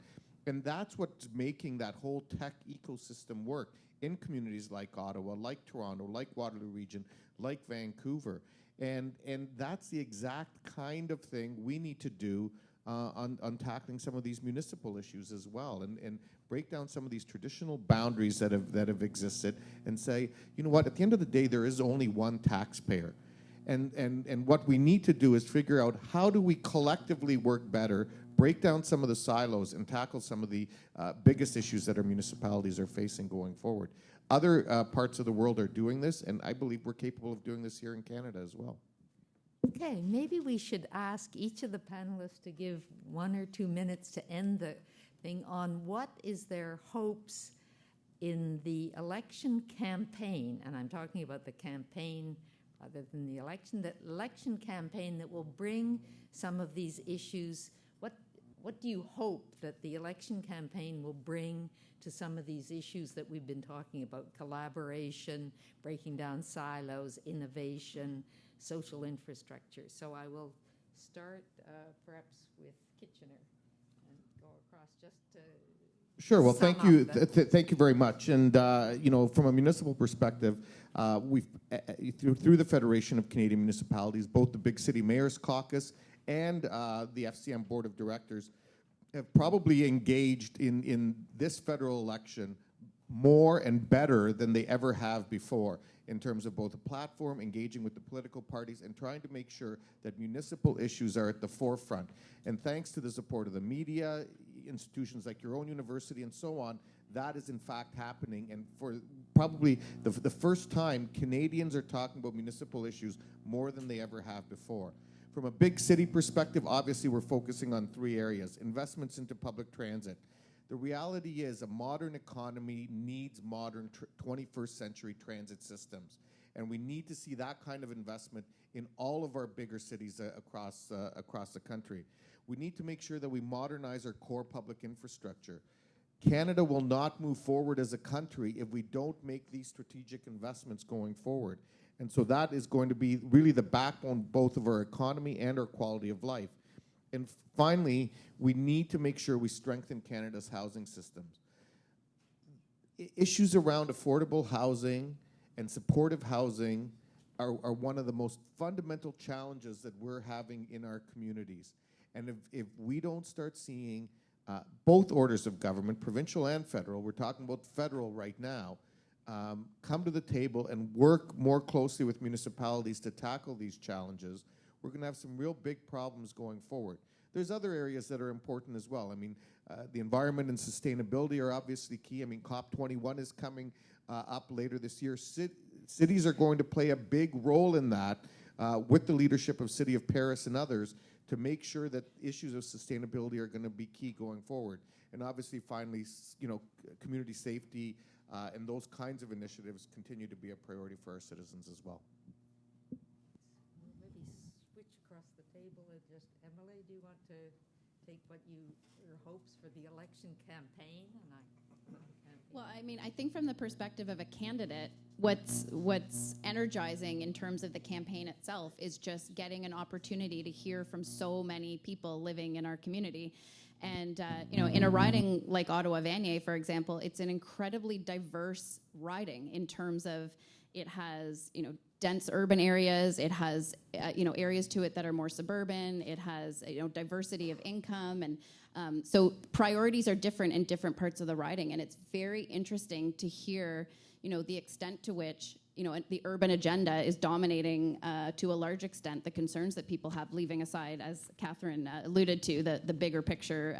S3: And that's what's making that whole tech ecosystem work in communities like Ottawa, like Toronto, like Waterloo Region, like Vancouver. And that's the exact kind of thing we need to do on tackling some of these municipal issues as well, and break down some of these traditional boundaries that have existed, and say, you know what, at the end of the day, there is only one taxpayer. And what we need to do is figure out, how do we collectively work better, break down some of the silos, and tackle some of the biggest issues that our municipalities are facing going forward. Other parts of the world are doing this, and I believe we're capable of doing this here in Canada as well.
S1: Okay, maybe we should ask each of the panelists to give 1 or 2 minutes to end the thing on what is their hopes in the election campaign, and I'm talking about the campaign rather than the election campaign that will bring some of these issues. What do you hope that the election campaign will bring to some of these issues that we've been talking about? Collaboration, breaking down silos, innovation, social infrastructure. So I will start perhaps with Kitchener and go across just to
S3: Sure. Well,
S1: sum
S3: thank you.
S1: up
S3: Thank you very much. And you know, from a municipal perspective, we've through the Federation of Canadian Municipalities, both the Big City Mayors Caucus and the FCM Board of Directors have probably engaged in this federal election more and better than they ever have before, in terms of both a platform, engaging with the political parties, and trying to make sure that municipal issues are at the forefront. And thanks to the support of the media, institutions like your own university, and so on, that is in fact happening. And for probably the first time, Canadians are talking about municipal issues more than they ever have before. From a big city perspective, obviously we're focusing on 3 areas: investments into public transit. The reality is a modern economy needs modern 21st century transit systems. And we need to see that kind of investment in all of our bigger cities across the country. We need to make sure that we modernize our core public infrastructure. Canada will not move forward as a country if we don't make these strategic investments going forward. And so that is going to be really the backbone both of our economy and our quality of life. And finally, we need to make sure we strengthen Canada's housing systems. Issues around affordable housing and supportive housing are one of the most fundamental challenges that we're having in our communities. And if we don't start seeing both orders of government, provincial and federal, we're talking about federal right now, come to the table and work more closely with municipalities to tackle these challenges, we're going to have some real big problems going forward. There's other areas that are important as well. I mean, the environment and sustainability are obviously key. I mean, COP21 is coming up later this year. Cities are going to play a big role in that with the leadership of City of Paris and others, to make sure that issues of sustainability are going to be key going forward. And obviously, finally, you know, community safety and those kinds of initiatives continue to be a priority for our citizens as well.
S1: maybe switch across the table and just, Emily, do you want to take what your hopes for the election campaign?
S5: Well, I mean, I think from the perspective of a candidate, what's energizing in terms of the campaign itself is just getting an opportunity to hear from so many people living in our community. And, you know, in a riding like Ottawa-Vanier, for example, it's an incredibly diverse riding in terms of it has, you know, dense urban areas, it has, you know, areas to it that are more suburban, it has, you know, diversity of income, and so priorities are different in different parts of the riding, and it's very interesting to hear, you know, the extent to which, you know, the urban agenda is dominating to a large extent the concerns that people have, leaving aside, as Catherine alluded to, the bigger picture,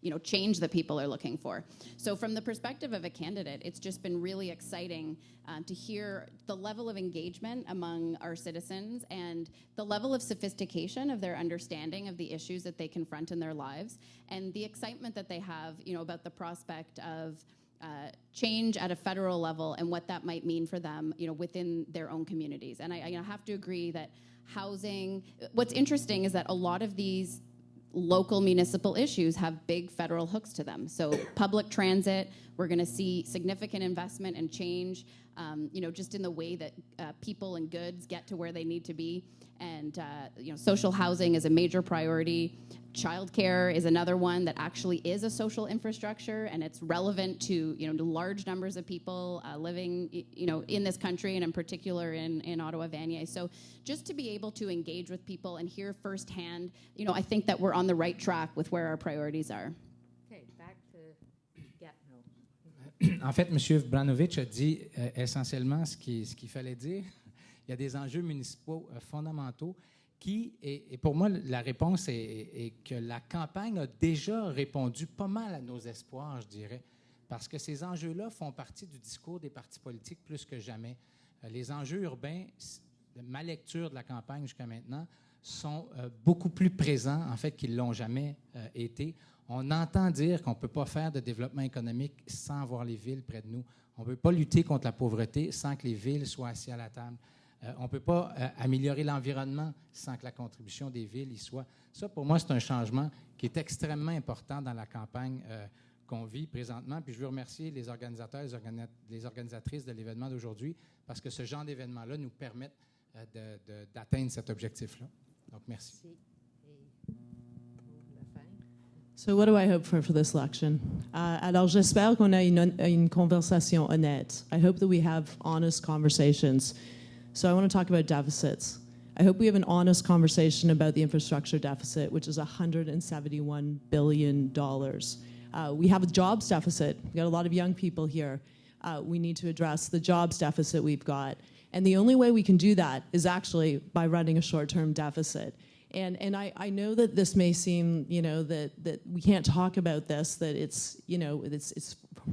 S5: you know, change that people are looking for. So from the perspective of a candidate, it's just been really exciting to hear the level of engagement among our citizens and the level of sophistication of their understanding of the issues that they confront in their lives, and the excitement that they have, you know, about the prospect of change at a federal level and what that might mean for them, you know, within their own communities. And I have to agree that housing, what's interesting is that a lot of these local municipal issues have big federal hooks to them. So public transit, we're going to see significant investment and change just in the way that people and goods get to where they need to be. And, social housing is a major priority. Childcare is another one that actually is a social infrastructure, and it's relevant to, to large numbers of people living, in this country, and in particular in Ottawa, Vanier. So just to be able to engage with people and hear firsthand, I think that we're on the right track with where our priorities are.
S1: Okay, back to Gatineau.
S2: En fait, M. Vranovic a dit essentiellement ce qu'il fallait dire. Il y a des enjeux municipaux fondamentaux qui, et pour moi, la réponse est que la campagne a déjà répondu pas mal à nos espoirs, je dirais, parce que ces enjeux-là font partie du discours des partis politiques plus que jamais. Les enjeux urbains, de ma lecture de la campagne jusqu'à maintenant, sont beaucoup plus présents, en fait, qu'ils ne l'ont jamais été. On entend dire qu'on ne peut pas faire de développement économique sans avoir les villes près de nous. On ne peut pas lutter contre la pauvreté sans que les villes soient assises à la table. On ne peut pas améliorer l'environnement sans que la contribution des villes y soit. Ça, pour moi, c'est un changement qui est extrêmement important dans la campagne qu'on vit présentement. Puis je veux remercier les organisateurs, les organisatrices de l'événement d'aujourd'hui, parce que ce genre d'événement-là nous permettent d'atteindre cet objectif-là. Donc, merci.
S4: So what do I hope for this election? Alors, j'espère qu'on a une conversation honnête. I hope that we have honest conversations. So I want to talk about deficits. I hope we have an honest conversation about the infrastructure deficit, which is $171 billion. We have a jobs deficit. We've got a lot of young people here. We need to address the jobs deficit we've got. And the only way we can do that is actually by running a short-term deficit. And I know that this may seem, that we can't talk about this, that it's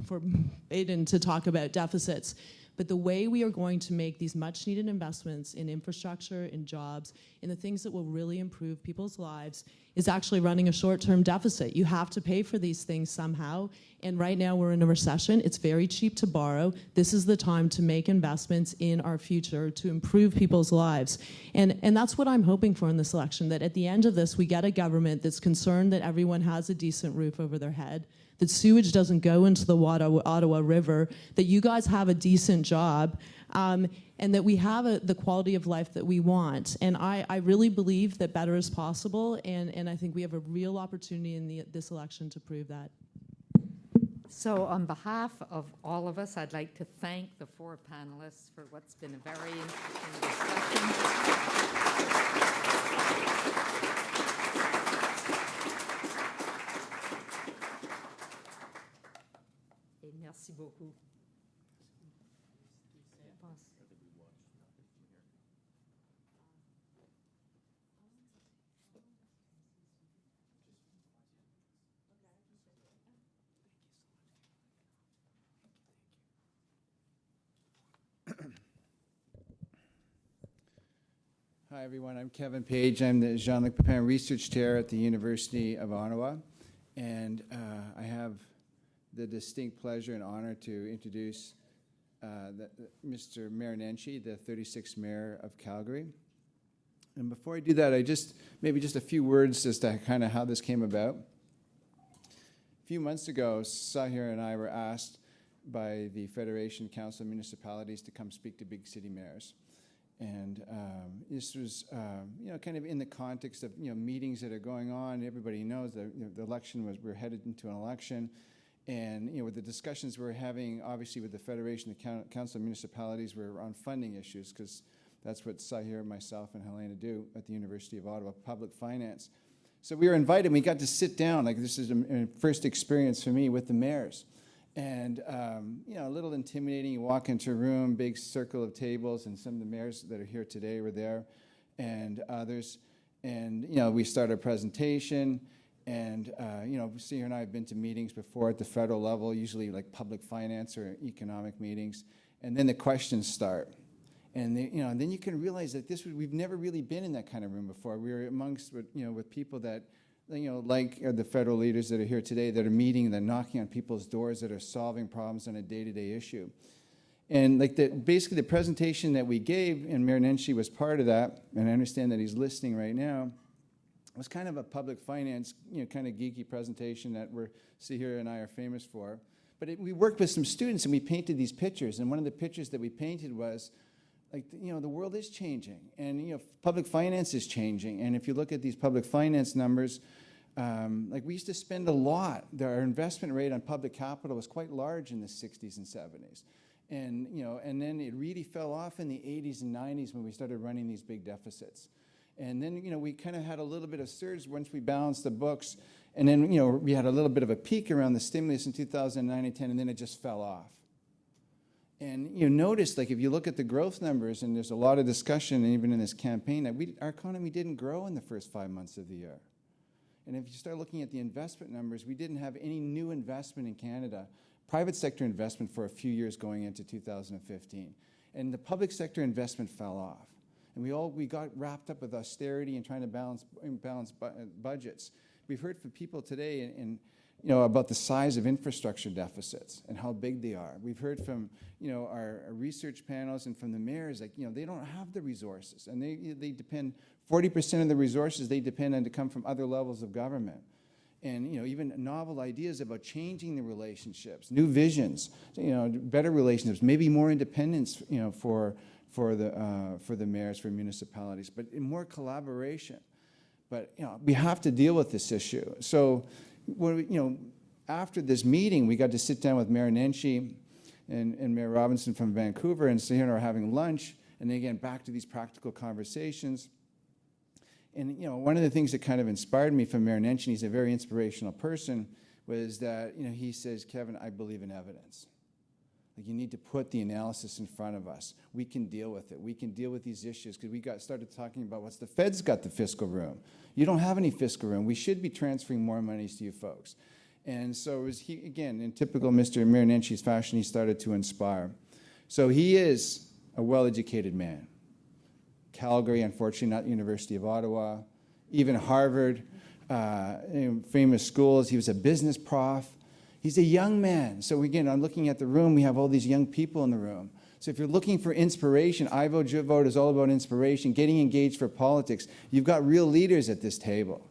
S4: forbidden to talk about deficits. But the way we are going to make these much-needed investments in infrastructure, in jobs, in the things that will really improve people's lives is actually running a short-term deficit. You have to pay for these things somehow. And right now we're in a recession. It's very cheap to borrow. This is the time to make investments in our future to improve people's lives. And that's what I'm hoping for in this election, that at the end of this, we get a government that's concerned that everyone has a decent roof over their head, that sewage doesn't go into the Ottawa River, that you guys have a decent job, and that we have the quality of life that we want. And I really believe that better is possible, and I think we have a real opportunity in this election to prove that.
S1: So on behalf of all of us, I'd like to thank the four panelists for what's been a very interesting discussion. Merci beaucoup.
S6: Hi, everyone. I'm Kevin Page. I'm the Jean-Luc Pepin Research Chair at the University of Ottawa. And I have the distinct pleasure and honor to introduce Mr. Maire Nenshi, the 36th Mayor of Calgary. And before I do that, maybe just a few words as to kind of how this came about. A few months ago, Sahir and I were asked by the Federation Council of Municipalities to come speak to big city mayors. And this was, kind of in the context of, meetings that are going on. Everybody knows that the election we're headed into an election. And, with the discussions we're having, obviously, with the Federation, the Council of Municipalities, we're on funding issues, because that's what Sahir, myself, and Helena do at the University of Ottawa, public finance. So we were invited, and we got to sit down. Like, this is a first experience for me with the mayors. And, a little intimidating. You walk into a room, big circle of tables, and some of the mayors that are here today were there, and others. And, we start a presentation. And, Sahir and I have been to meetings before at the federal level, usually like public finance or economic meetings. And then the questions start. And, then you can realize that we've never really been in that kind of room before. We were amongst, with people that, like the federal leaders that are here today that are meeting, that are knocking on people's doors, that are solving problems on a day-to-day issue. And basically the presentation that we gave, and Mayor Nenshi was part of that, and I understand that he's listening right now, was kind of a public finance, kind of geeky presentation that Sahir and I are famous for. But we worked with some students and we painted these pictures. And one of the pictures that we painted was, like, the world is changing, and public finance is changing. And if you look at these public finance numbers, like, we used to spend a lot. Our investment rate on public capital was quite large in the 60s and 70s. And, and then it really fell off in the 80s and 90s when we started running these big deficits. And then, we kind of had a little bit of surge once we balanced the books. And then, we had a little bit of a peak around the stimulus in 2009 and 10, and then it just fell off. And notice, like, if you look at the growth numbers, and there's a lot of discussion even in this campaign, that our economy didn't grow in the first 5 months of the year. And if you start looking at the investment numbers, we didn't have any new investment in Canada, private sector investment, for a few years going into 2015. And the public sector investment fell off. And we got wrapped up with austerity and trying to balance budgets. We've heard from people today about the size of infrastructure deficits and how big they are. We've heard from our research panels and from the mayors, like, they don't have the resources, and they depend 40% of the resources they depend on to come from other levels of government. And even novel ideas about changing the relationships, new visions, better relationships, maybe more independence, for the mayors, for municipalities, but in more collaboration. But we have to deal with this issue. So, after this meeting, we got to sit down with Mayor Nenshi and Mayor Robinson from Vancouver, and so here we're having lunch, and then again back to these practical conversations. And one of the things that kind of inspired me from Mayor Nenshi, he's a very inspirational person, was that he says, Kevin, I believe in evidence. Like, you need to put the analysis in front of us. We can deal with it. We can deal with these issues, because we started talking about what's the Fed's got the fiscal room. You don't have any fiscal room. We should be transferring more monies to you folks. And so it was again, in typical Mr. Mayor Nenshi's fashion, he started to inspire. So he is a well-educated man. Calgary, unfortunately, not University of Ottawa, even Harvard, famous schools. He was a business prof. He's a young man. So again, I'm looking at the room. We have all these young people in the room. So if you're looking for inspiration, iVote-jeVote is all about inspiration, getting engaged for politics. You've got real leaders at this table.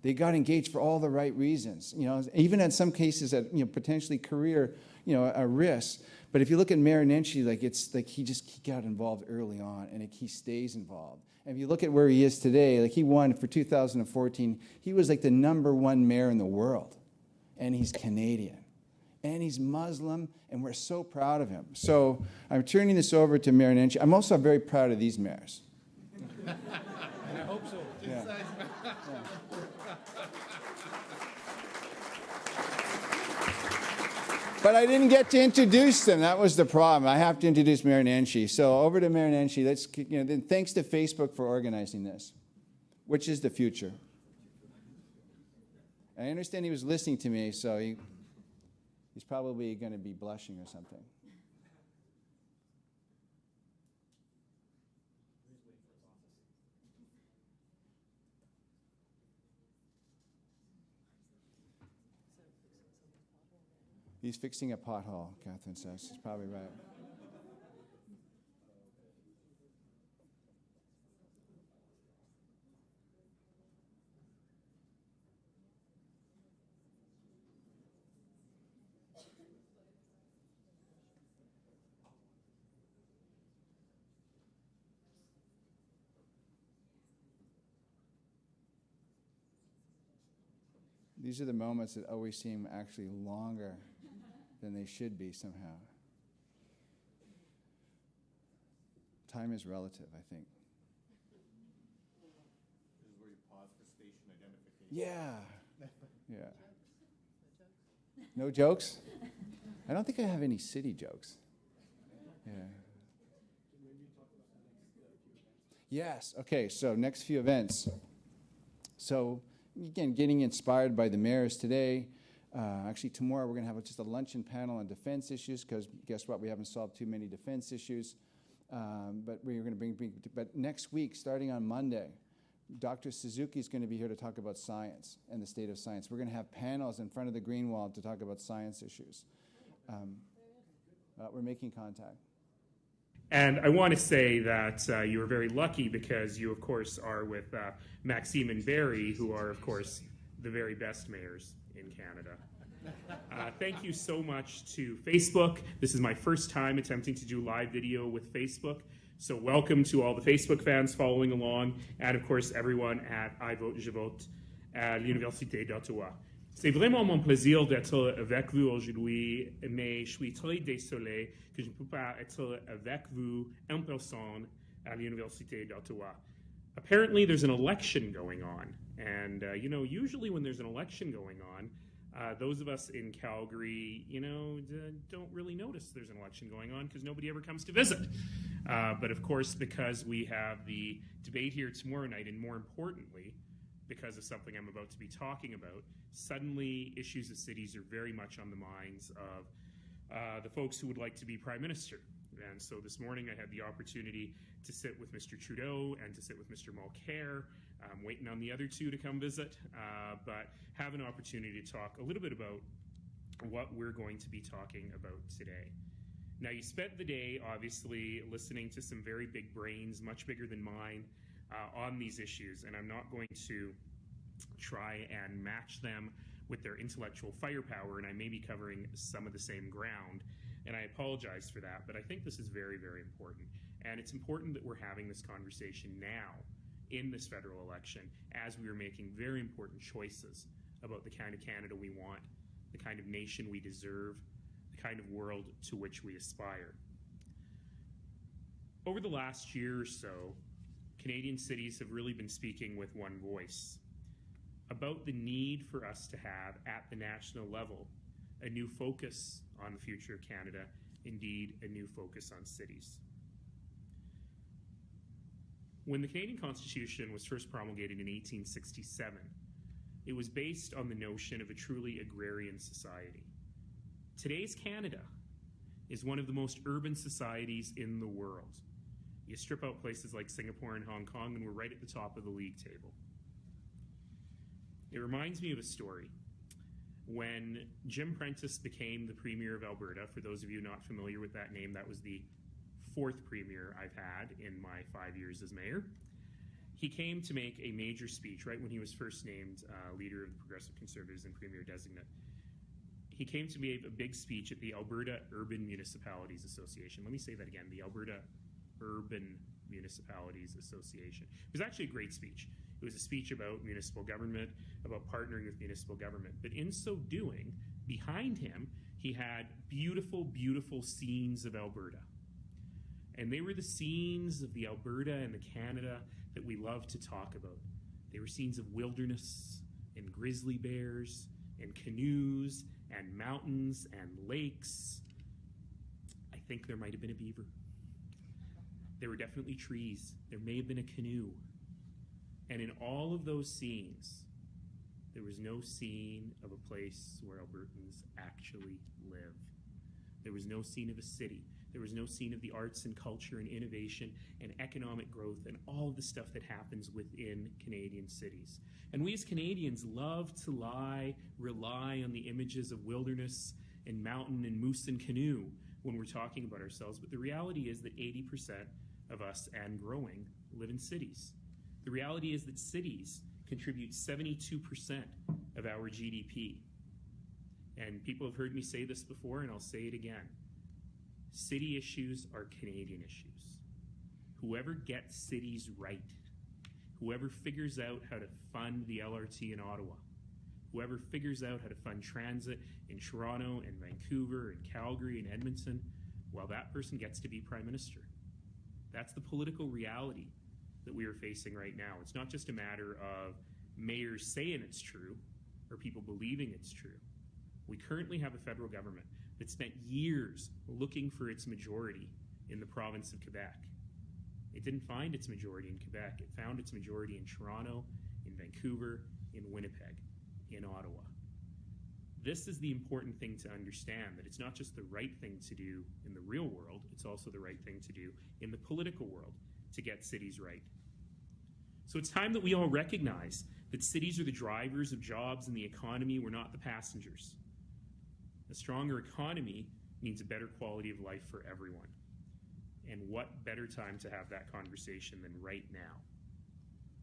S6: They got engaged for all the right reasons. Even in some cases at potentially career, a risk. But if you look at Mayor Nenshi, like, it's like he got involved early on, and he stays involved. And if you look at where he is today, like, he won for 2014. He was like the #1 mayor in the world. And he's Canadian, and he's Muslim, and we're so proud of him. So I'm turning this over to Mayor Nenshi. I'm also very proud of these mayors.
S2: I hope so.
S6: Yeah. But I didn't get to introduce them. That was the problem. I have to introduce Mayor Nenshi. So over to Mayor Nenshi. Then thanks to Facebook for organizing this, which is the future. I understand he was listening to me, so he's probably going to be blushing or something. He's fixing a pothole, Catherine says. She's probably right. These are the moments that always seem actually longer than they should be somehow. Time is relative, I think.
S3: This is where you pause for station identification.
S6: Yeah. Yeah. No jokes? I don't think I have any city jokes. Yeah. Yes. Okay, so next few events. So again, getting inspired by the mayors today. Actually, tomorrow we're going to have just a luncheon panel on defense issues, because guess what? We haven't solved too many defense issues. But we're going to but next week, starting on Monday, Dr. Suzuki is going to be here to talk about science and the state of science. We're going to have panels in front of the Green Wall to talk about science issues. We're making contact.
S7: And I want to say that you are very lucky, because you, of course, are with Maxime and Barry, who are, of course, the very best mayors in Canada. Thank you so much to Facebook. This is my first time attempting to do live video with Facebook. So welcome to all the Facebook fans following along, and of course everyone at iVote-jeVote à l'Université d'Ottawa. C'est vraiment mon plaisir d'être avec vous aujourd'hui, mais je suis très désolé que je ne peux pas être avec vous en personne à l'Université d'Ottawa. Apparently there's an election going on, and you know, usually when there's an election going on, those of us in Calgary, you know, don't really notice there's an election going on because nobody ever comes to visit. But of course, because we have the debate here tomorrow night, and more importantly, because of something I'm about to be talking about, suddenly issues of cities are very much on the minds of the folks who would like to be Prime Minister. And so this morning I had the opportunity to sit with Mr. Trudeau and to sit with Mr. Mulcair. I'm waiting on the other two to come visit, but have an opportunity to talk a little bit about what we're going to be talking about today. Now, you spent the day, obviously, listening to some very big brains, much bigger than mine, on these issues, and I'm not going to try and match them with their intellectual firepower, and I may be covering some of the same ground, and I apologize for that, but I think this is very, very important, and it's important that we're having this conversation now in this federal election as we are making very important choices about the kind of Canada we want, the kind of nation we deserve, the kind of world to which we aspire. Over the last year or so, Canadian cities have really been speaking with one voice about the need for us to have, at the national level, a new focus on the future of Canada, indeed a new focus on cities. When the Canadian Constitution was first promulgated in 1867, it was based on the notion of a truly agrarian society. Today's Canada is one of the most urban societies in the world. You strip out places like Singapore and Hong Kong, and we're right at the top of the league table. It reminds me of a story. When Jim Prentice became the Premier of Alberta, for those of you not familiar with that name, that was the fourth Premier I've had in my 5 years as Mayor. He came to make a major speech right when he was first named leader of the Progressive Conservatives and Premier Designate. He came to make a big speech at the Alberta Urban Municipalities Association. Let me say that again, the Alberta Urban Municipalities Association. It was actually a great speech. It was a speech about municipal government, about partnering with municipal government. But in so doing, behind him, he had beautiful, beautiful scenes of Alberta. And they were the scenes of the Alberta and the Canada that we love to talk about. They were scenes of wilderness and grizzly bears and canoes and mountains and lakes. I think there might have been a beaver. There were definitely trees. There may have been a canoe. And in all of those scenes, there was no scene of a place where Albertans actually live. There was no scene of a city. There was no scene of the arts and culture and innovation and economic growth and all of the stuff that happens within Canadian cities. And we as Canadians love to rely on the images of wilderness and mountain and moose and canoe when we're talking about ourselves. But the reality is that 80% of us, and growing, live in cities. The reality is that cities contribute 72% of our GDP. And people have heard me say this before, and I'll say it again. City issues are Canadian issues. Whoever gets cities right, whoever figures out how to fund the LRT in Ottawa, whoever figures out how to fund transit in Toronto and Vancouver and Calgary and Edmonton, well, that person gets to be Prime Minister. That's the political reality that we are facing right now. It's not just a matter of mayors saying it's true or people believing it's true. We currently have a federal government that spent years looking for its majority in the province of Quebec. It didn't find its majority in Quebec. It found its majority in Toronto, in Vancouver, in Winnipeg, in Ottawa. This is the important thing to understand, that it's not just the right thing to do in the real world, it's also the right thing to do in the political world to get cities right. So it's time that we all recognize that cities are the drivers of jobs in the economy. We're not the passengers. A stronger economy means a better quality of life for everyone. And what better time to have that conversation than right now?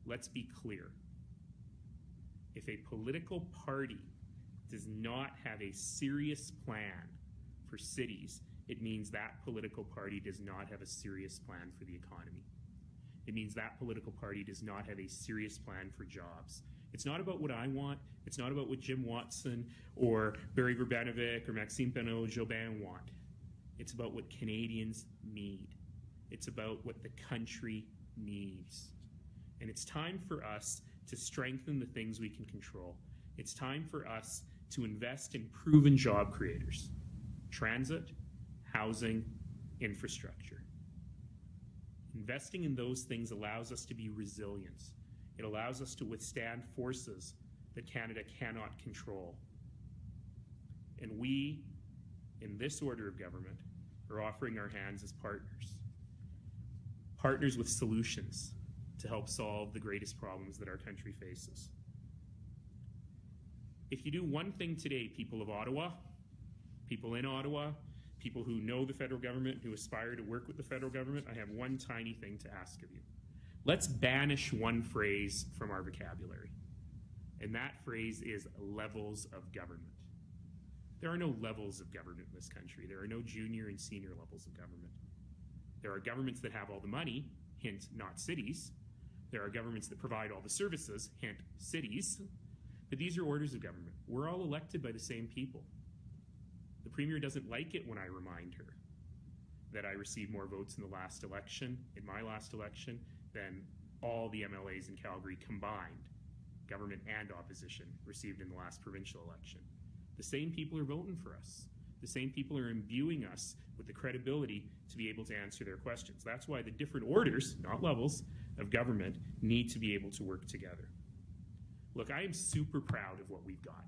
S7: Let's be clear. If a political party does not have a serious plan for cities, it means that political party does not have a serious plan for the economy. It means that political party does not have a serious plan for jobs. It's not about what I want. It's not about what Jim Watson or Barry Verbanovic or Maxime Pinot-Jobin want. It's about what Canadians need. It's about what the country needs. And it's time for us to strengthen the things we can control. It's time for us to invest in proven job creators: transit, housing, infrastructure. Investing in those things allows us to be resilient. It allows us to withstand forces that Canada cannot control. And we, in this order of government, are offering our hands as partners. Partners with solutions to help solve the greatest problems that our country faces. If you do one thing today, people of Ottawa, people in Ottawa, people who know the federal government, who aspire to work with the federal government, I have one tiny thing to ask of you. Let's banish one phrase from our vocabulary. And that phrase is levels of government. There are no levels of government in this country. There are no junior and senior levels of government. There are governments that have all the money, hint, not cities. There are governments that provide all the services, hint, cities. But these are orders of government. We're all elected by the same people. The Premier doesn't like it when I remind her that I received more votes in the last election, in my last election, than all the MLAs in Calgary combined, government and opposition, received in the last provincial election. The same people are voting for us. The same people are imbuing us with the credibility to be able to answer their questions. That's why the different orders, not levels, of government need to be able to work together. Look, I am super proud of what we've got.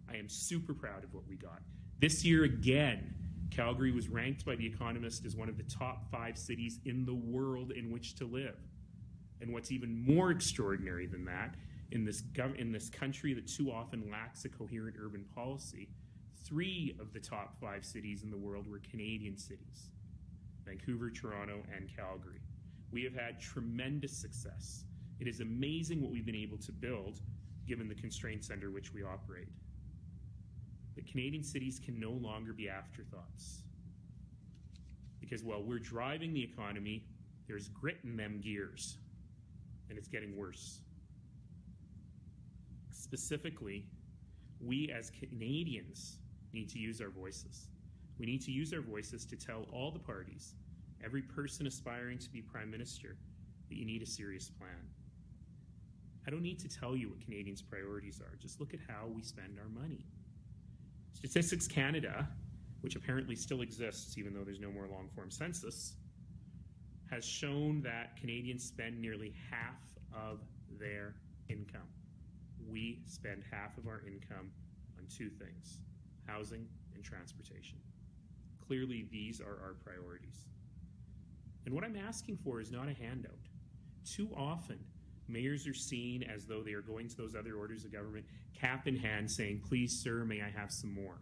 S7: I am super proud of what we got. This year again, Calgary was ranked by The Economist as one of the top 5 cities in the world in which to live. And what's even more extraordinary than that, in this country that too often lacks a coherent urban policy, 3 of the top 5 cities in the world were Canadian cities: Vancouver, Toronto, and Calgary. We have had tremendous success. It is amazing what we've been able to build given the constraints under which we operate. But Canadian cities can no longer be afterthoughts. Because while we're driving the economy, there's grit in them gears, and it's getting worse. Specifically, we as Canadians need to use our voices. We need to use our voices to tell all the parties, every person aspiring to be Prime Minister, that you need a serious plan. I don't need to tell you what Canadians' priorities are. Just look at how we spend our money. Statistics Canada, which apparently still exists even though there's no more long-form census, has shown that Canadians spend nearly half of their income. We spend half of our income on 2 things: housing and transportation. Clearly, these are our priorities. And what I'm asking for is not a handout. Too often, mayors are seen as though they are going to those other orders of government, cap in hand, saying, "Please, sir, may I have some more?"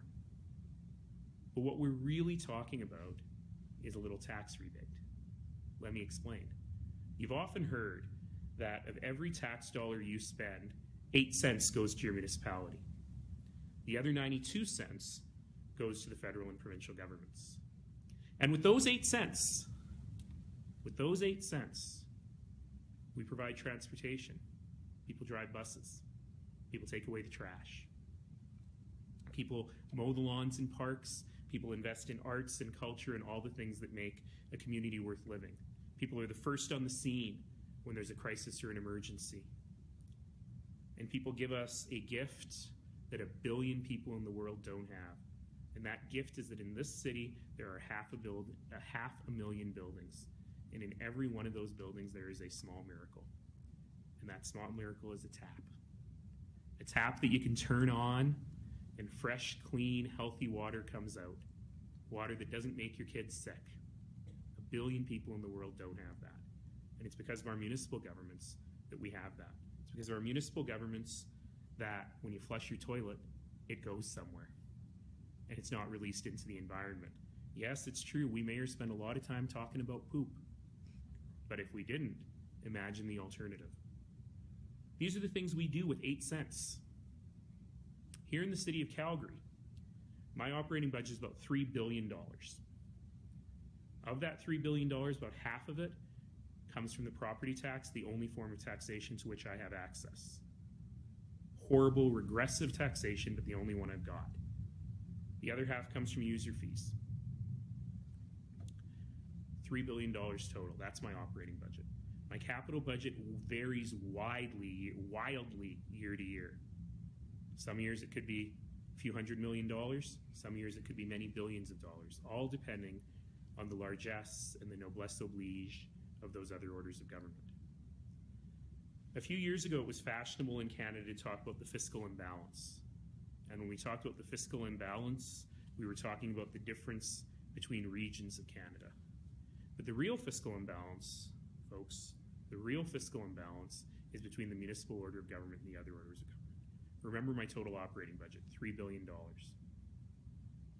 S7: But what we're really talking about is a little tax rebate. Let me explain. You've often heard that of every tax dollar you spend, 8 cents goes to your municipality. The other 92 cents goes to the federal and provincial governments. And with those 8 cents, we provide transportation. People drive buses. People take away the trash. People mow the lawns in parks. People invest in arts and culture and all the things that make a community worth living. People are the first on the scene when there's a crisis or an emergency. And people give us a gift that 1 billion people in the world don't have. And that gift is that in this city, there are 500,000 buildings. And in every one of those buildings, there is a small miracle. And that small miracle is a tap. A tap that you can turn on, and fresh, clean, healthy water comes out. Water that doesn't make your kids sick. 1 billion people in the world don't have that. And it's because of our municipal governments that we have that. It's because of our municipal governments that when you flush your toilet, it goes somewhere. And it's not released into the environment. Yes, it's true, we mayors spend a lot of time talking about poop. But if we didn't, imagine the alternative. These are the things we do with 8 cents. Here in the city of Calgary, my operating budget is about $3 billion. Of that $3 billion, about half of it comes from the property tax, the only form of taxation to which I have access. Horrible, regressive taxation, but the only one I've got. The other half comes from user fees. $3 billion total. That's my operating budget. My capital budget varies wildly year to year. Some years it could be a few $100 million. Some years it could be many billions of dollars, all depending on the largesse and the noblesse oblige of those other orders of government. A few years ago, it was fashionable in Canada to talk about the fiscal imbalance. And when we talked about the fiscal imbalance, we were talking about the difference between regions of Canada. But the real fiscal imbalance, folks, the real fiscal imbalance is between the municipal order of government and the other orders of government. Remember my total operating budget, $3 billion.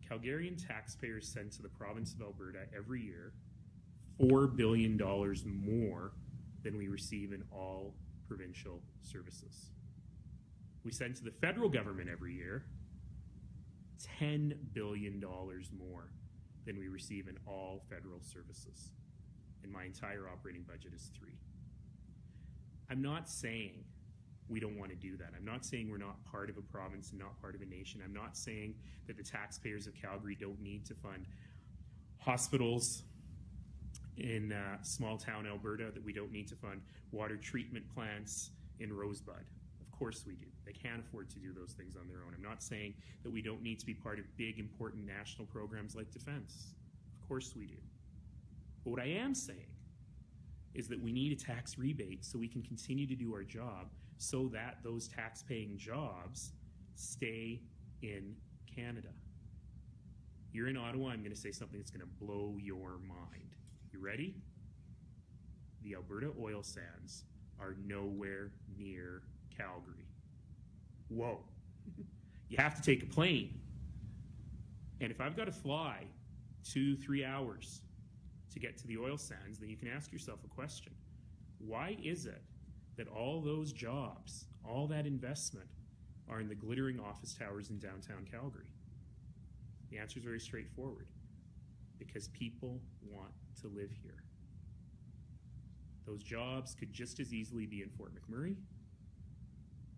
S7: Calgarian taxpayers send to the province of Alberta every year $4 billion more than we receive in all provincial services. We send to the federal government every year $10 billion more than we receive in all federal services. And my entire operating budget is $3 billion. I'm not saying we don't want to do that. I'm not saying we're not part of a province and not part of a nation. I'm not saying that the taxpayers of Calgary don't need to fund hospitals in small town Alberta, that we don't need to fund water treatment plants in Rosebud. Of course we do. They can't afford to do those things on their own. I'm not saying that we don't need to be part of big, important national programs like defense. Of course we do. But what I am saying is that we need a tax rebate so we can continue to do our job, so that those tax-paying jobs stay in Canada. You're in Ottawa, I'm going to say something that's going to blow your mind. You ready? The Alberta oil sands are nowhere near Calgary. Whoa. You have to take a plane. And if I've got to fly 2-3 hours to get to the oil sands, then you can ask yourself a question. Why is it that all those jobs, all that investment, are in the glittering office towers in downtown Calgary? The answer is very straightforward. Because people want to live here. Those jobs could just as easily be in Fort McMurray.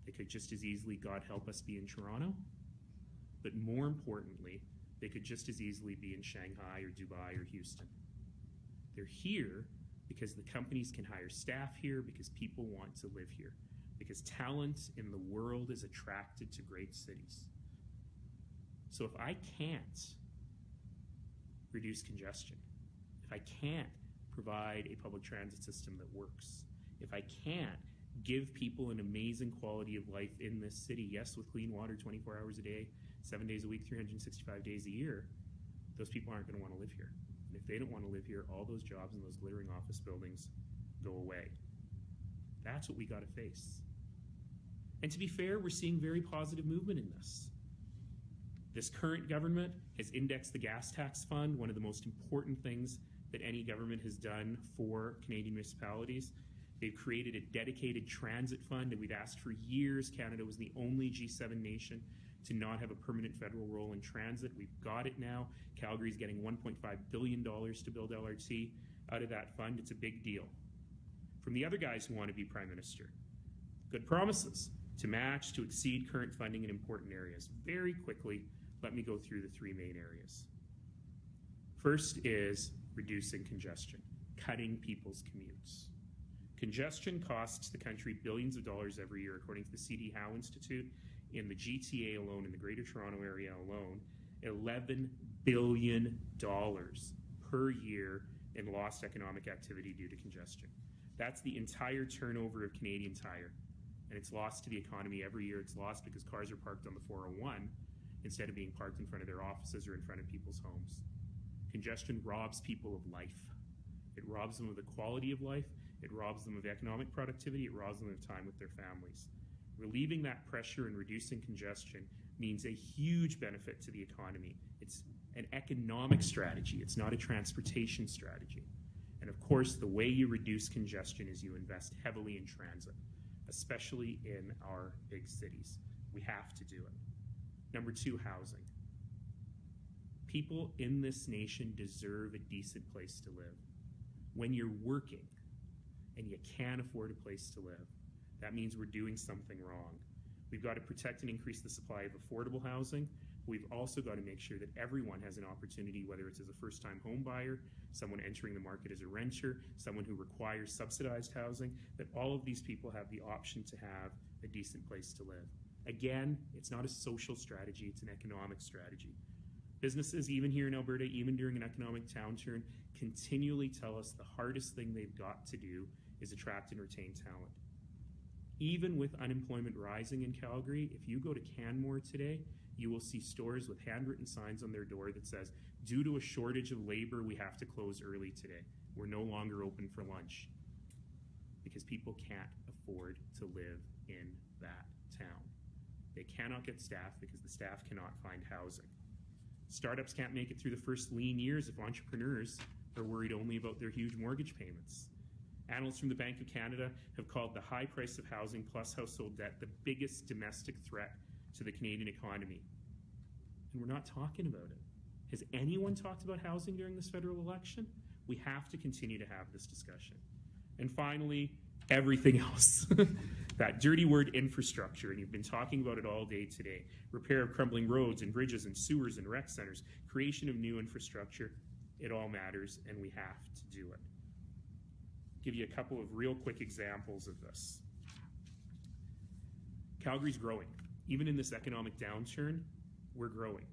S7: They could just as easily, God help us, be in Toronto. But more importantly, they could just as easily be in Shanghai or Dubai or Houston. They're here because the companies can hire staff here, because people want to live here, because talent in the world is attracted to great cities. So if I can't reduce congestion, if I can't provide a public transit system that works, if I can't give people an amazing quality of life in this city, yes, with clean water 24 hours a day, 7 days a week, 365 days a year, those people aren't going to want to live here. And if they don't want to live here, all those jobs in those glittering office buildings go away. That's what we got to face. And to be fair, we're seeing very positive movement in this. This current government has indexed the gas tax fund, one of the most important things that any government has done for Canadian municipalities. They've created a dedicated transit fund, and we've asked for years. Canada was the only G7 nation to not have a permanent federal role in transit. We've got it now. Calgary's getting $1.5 billion to build LRT out of that fund. It's a big deal. From the other guys who want to be Prime Minister, good promises to match, to exceed current funding in important areas. Very quickly, let me go through the three main areas. First is reducing congestion, cutting people's commutes. Congestion costs the country billions of dollars every year, according to the C.D. Howe Institute. In the GTA alone, in the Greater Toronto Area alone, $11 billion per year in lost economic activity due to congestion. That's the entire turnover of Canadian Tire. And it's lost to the economy every year. It's lost because cars are parked on the 401 instead of being parked in front of their offices or in front of people's homes. Congestion robs people of life. It robs them of the quality of life. It robs them of economic productivity. It robs them of time with their families. Relieving that pressure and reducing congestion means a huge benefit to the economy. It's an economic strategy. It's not a transportation strategy. And of course, the way you reduce congestion is you invest heavily in transit, especially in our big cities. We have to do it. Number 2, housing. People in this nation deserve a decent place to live. When you're working and you can't afford a place to live, that means we're doing something wrong. We've got to protect and increase the supply of affordable housing. We've also got to make sure that everyone has an opportunity, whether it's as a first-time home buyer, someone entering the market as a renter, someone who requires subsidized housing, that all of these people have the option to have a decent place to live. Again, it's not a social strategy, it's an economic strategy. Businesses, even here in Alberta, even during an economic downturn, continually tell us the hardest thing they've got to do is attract and retain talent. Even with unemployment rising in Calgary, if you go to Canmore today, you will see stores with handwritten signs on their door that says, due to a shortage of labor, we have to close early today. We're no longer open for lunch. Because people can't afford to live in that town. They cannot get staff because the staff cannot find housing. Startups can't make it through the first lean years if entrepreneurs are worried only about their huge mortgage payments. Analysts from the Bank of Canada have called the high price of housing plus household debt the biggest domestic threat to the Canadian economy. And we're not talking about it. Has anyone talked about housing during this federal election? We have to continue to have this discussion. And finally, everything else. That dirty word infrastructure, and you've been talking about it all day today. Repair of crumbling roads and bridges and sewers and rec centers, creation of new infrastructure, it all matters and we have to do it. Give you a couple of real quick examples of this. Calgary's growing. Even in this economic downturn, we're growing.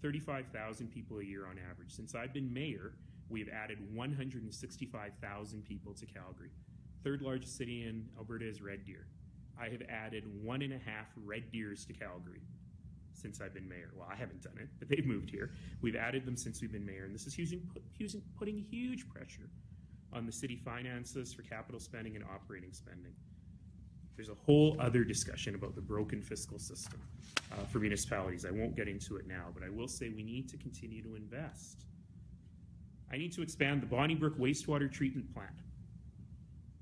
S7: 35,000 people a year on average. Since I've been mayor, we've added 165,000 people to Calgary. Third largest city in Alberta is Red Deer. I have added 1.5 Red Deers to Calgary since I've been mayor. Well, I haven't done it, but they've moved here. We've added them since we've been mayor, and this is putting huge pressure on the city finances for capital spending and operating spending. There's a whole other discussion about the broken fiscal system for municipalities. I won't get into it now, but I will say we need to continue to invest. I need to expand the Bonnybrook wastewater treatment plant.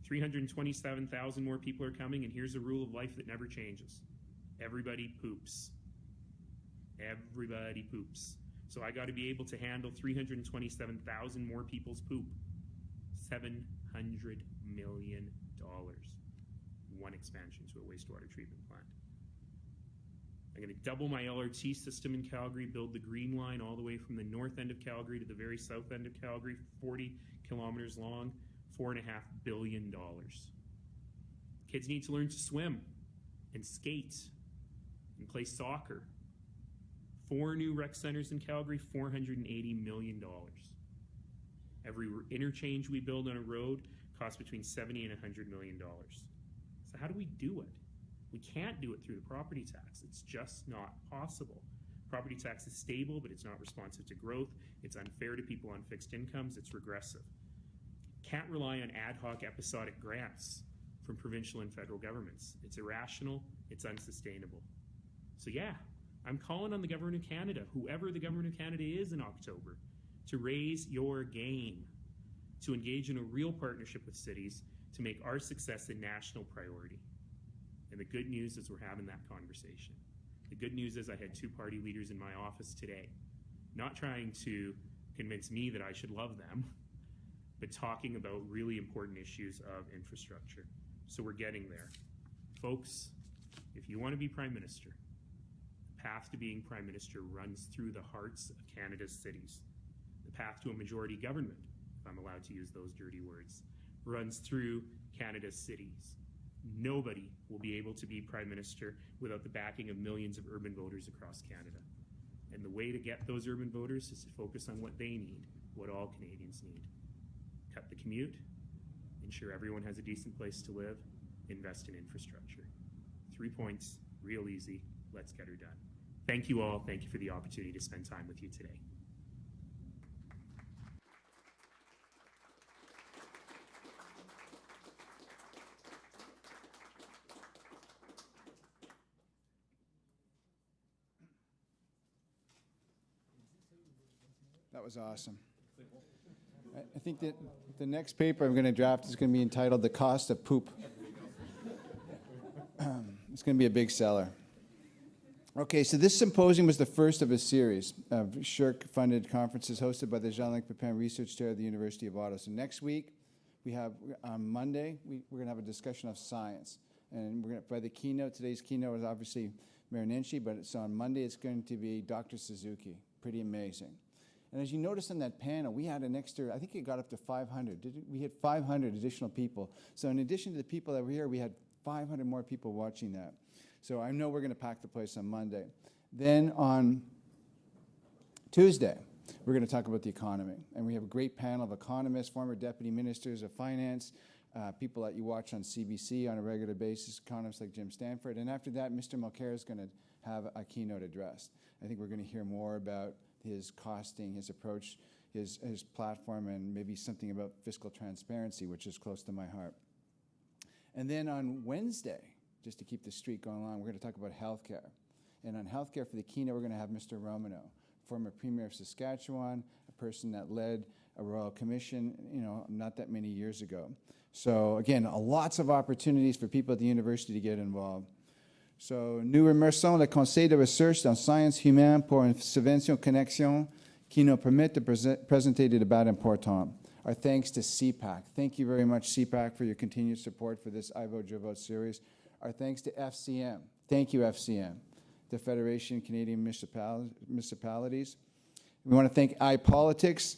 S7: 327,000 more people are coming, and here's a rule of life that never changes. Everybody poops. Everybody poops. So I got to be able to handle 327,000 more people's poop. $700 million. One expansion to a wastewater treatment plant. I'm going to double my LRT system in Calgary, build the Green Line all the way from the north end of Calgary to the very south end of Calgary, 40 kilometers long, $4.5 billion. Kids need to learn to swim and skate and play soccer. 4 new rec centers in Calgary, $480 million. Every interchange we build on a road costs between $70 and $100 million. So how do we do it? We can't do it through the property tax. It's just not possible. Property tax is stable, but it's not responsive to growth. It's unfair to people on fixed incomes. It's regressive. Can't rely on ad hoc episodic grants from provincial and federal governments. It's irrational. It's unsustainable. So yeah, I'm calling on the Government of Canada, whoever the Government of Canada is in October, to raise your game, to engage in a real partnership with cities to make our success a national priority. And the good news is we're having that conversation. The good news is I had 2 party leaders in my office today, not trying to convince me that I should love them, but talking about really important issues of infrastructure. So we're getting there. Folks, if you want to be Prime Minister, the path to being Prime Minister runs through the hearts of Canada's cities. The path to a majority government, if I'm allowed to use those dirty words, runs through Canada's cities. Nobody will be able to be Prime Minister without the backing of millions of urban voters across Canada. And the way to get those urban voters is to focus on what they need, what all Canadians need. Cut the commute, ensure everyone has a decent place to live, invest in infrastructure. 3 points, real easy, let's get her done. Thank you all, thank you for the opportunity to spend time with you today.
S6: That was awesome. I think that the next paper I'm going to draft is going to be entitled The Cost of Poop. It's going to be a big seller. Okay, so this symposium was the first of a series of SSHRC-funded conferences hosted by the Jean-Luc Pepin Research Chair at the University of Ottawa. So next week, we have, on Monday, we're going to have a discussion of science. And we're going to, by the keynote, today's keynote is obviously Mayor Nenshi, but so on Monday it's going to be Dr. Suzuki. Pretty amazing. And as you notice on that panel, we had an extra, I think it got up to 500. We had 500 additional people. So in addition to the people that were here, we had 500 more people watching that. So I know we're going to pack the place on Monday. Then on Tuesday, we're going to talk about the economy. And we have a great panel of economists, former deputy ministers of finance, people that you watch on CBC on a regular basis, economists like Jim Stanford. And after that, Mr. Mulcair is going to have a keynote address. I think we're going to hear more about his costing, his approach, his platform, and maybe something about fiscal transparency, which is close to my heart. And then on Wednesday, just to keep the streak going along, we're going to talk about healthcare. And on healthcare for the keynote, we're going to have Mr. Romano, former Premier of Saskatchewan, a person that led a Royal Commission, not that many years ago. So again, lots of opportunities for people at the university to get involved. So, nous remercions le Conseil de recherche dans sciences humaines pour une subvention connexion qui nous permet de présenter des débats importants. Our thanks to CPAC. Thank you very much, CPAC, for your continued support for this iVote-jeVote series. Our thanks to FCM. Thank you, FCM, the Federation of Canadian Municipalities. We want to thank iPolitics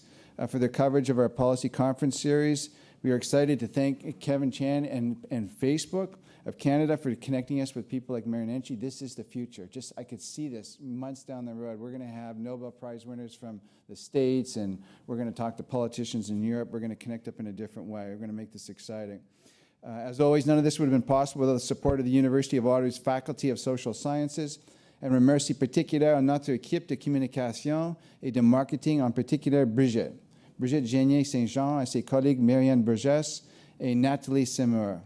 S6: for their coverage of our policy conference series. We are excited to thank Kevin Chan and Facebook of Canada for connecting us with people like Mayor Nenshi. This is the future. I could see this months down the road. We're going to have Nobel Prize winners from the States, and we're going to talk to politicians in Europe. We're going to connect up in a different way. We're going to make this exciting. As always, none of this would have been possible without the support of the University of Ottawa's Faculty of Social Sciences. And remercie particulière à notre équipe de communication et de marketing, en particulier Brigitte Génier-Saint-Jean et ses collègues Marianne Burgess et Nathalie Semur.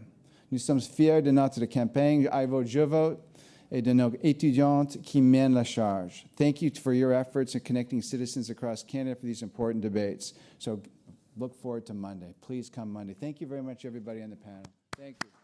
S6: Nous sommes fiers de notre campagne iVote-jeVote et de nos étudiantes qui mènent la charge. Thank you for your efforts in connecting citizens across Canada for these important debates. So look forward to Monday. Please come Monday. Thank you very much, everybody on the panel. Thank you.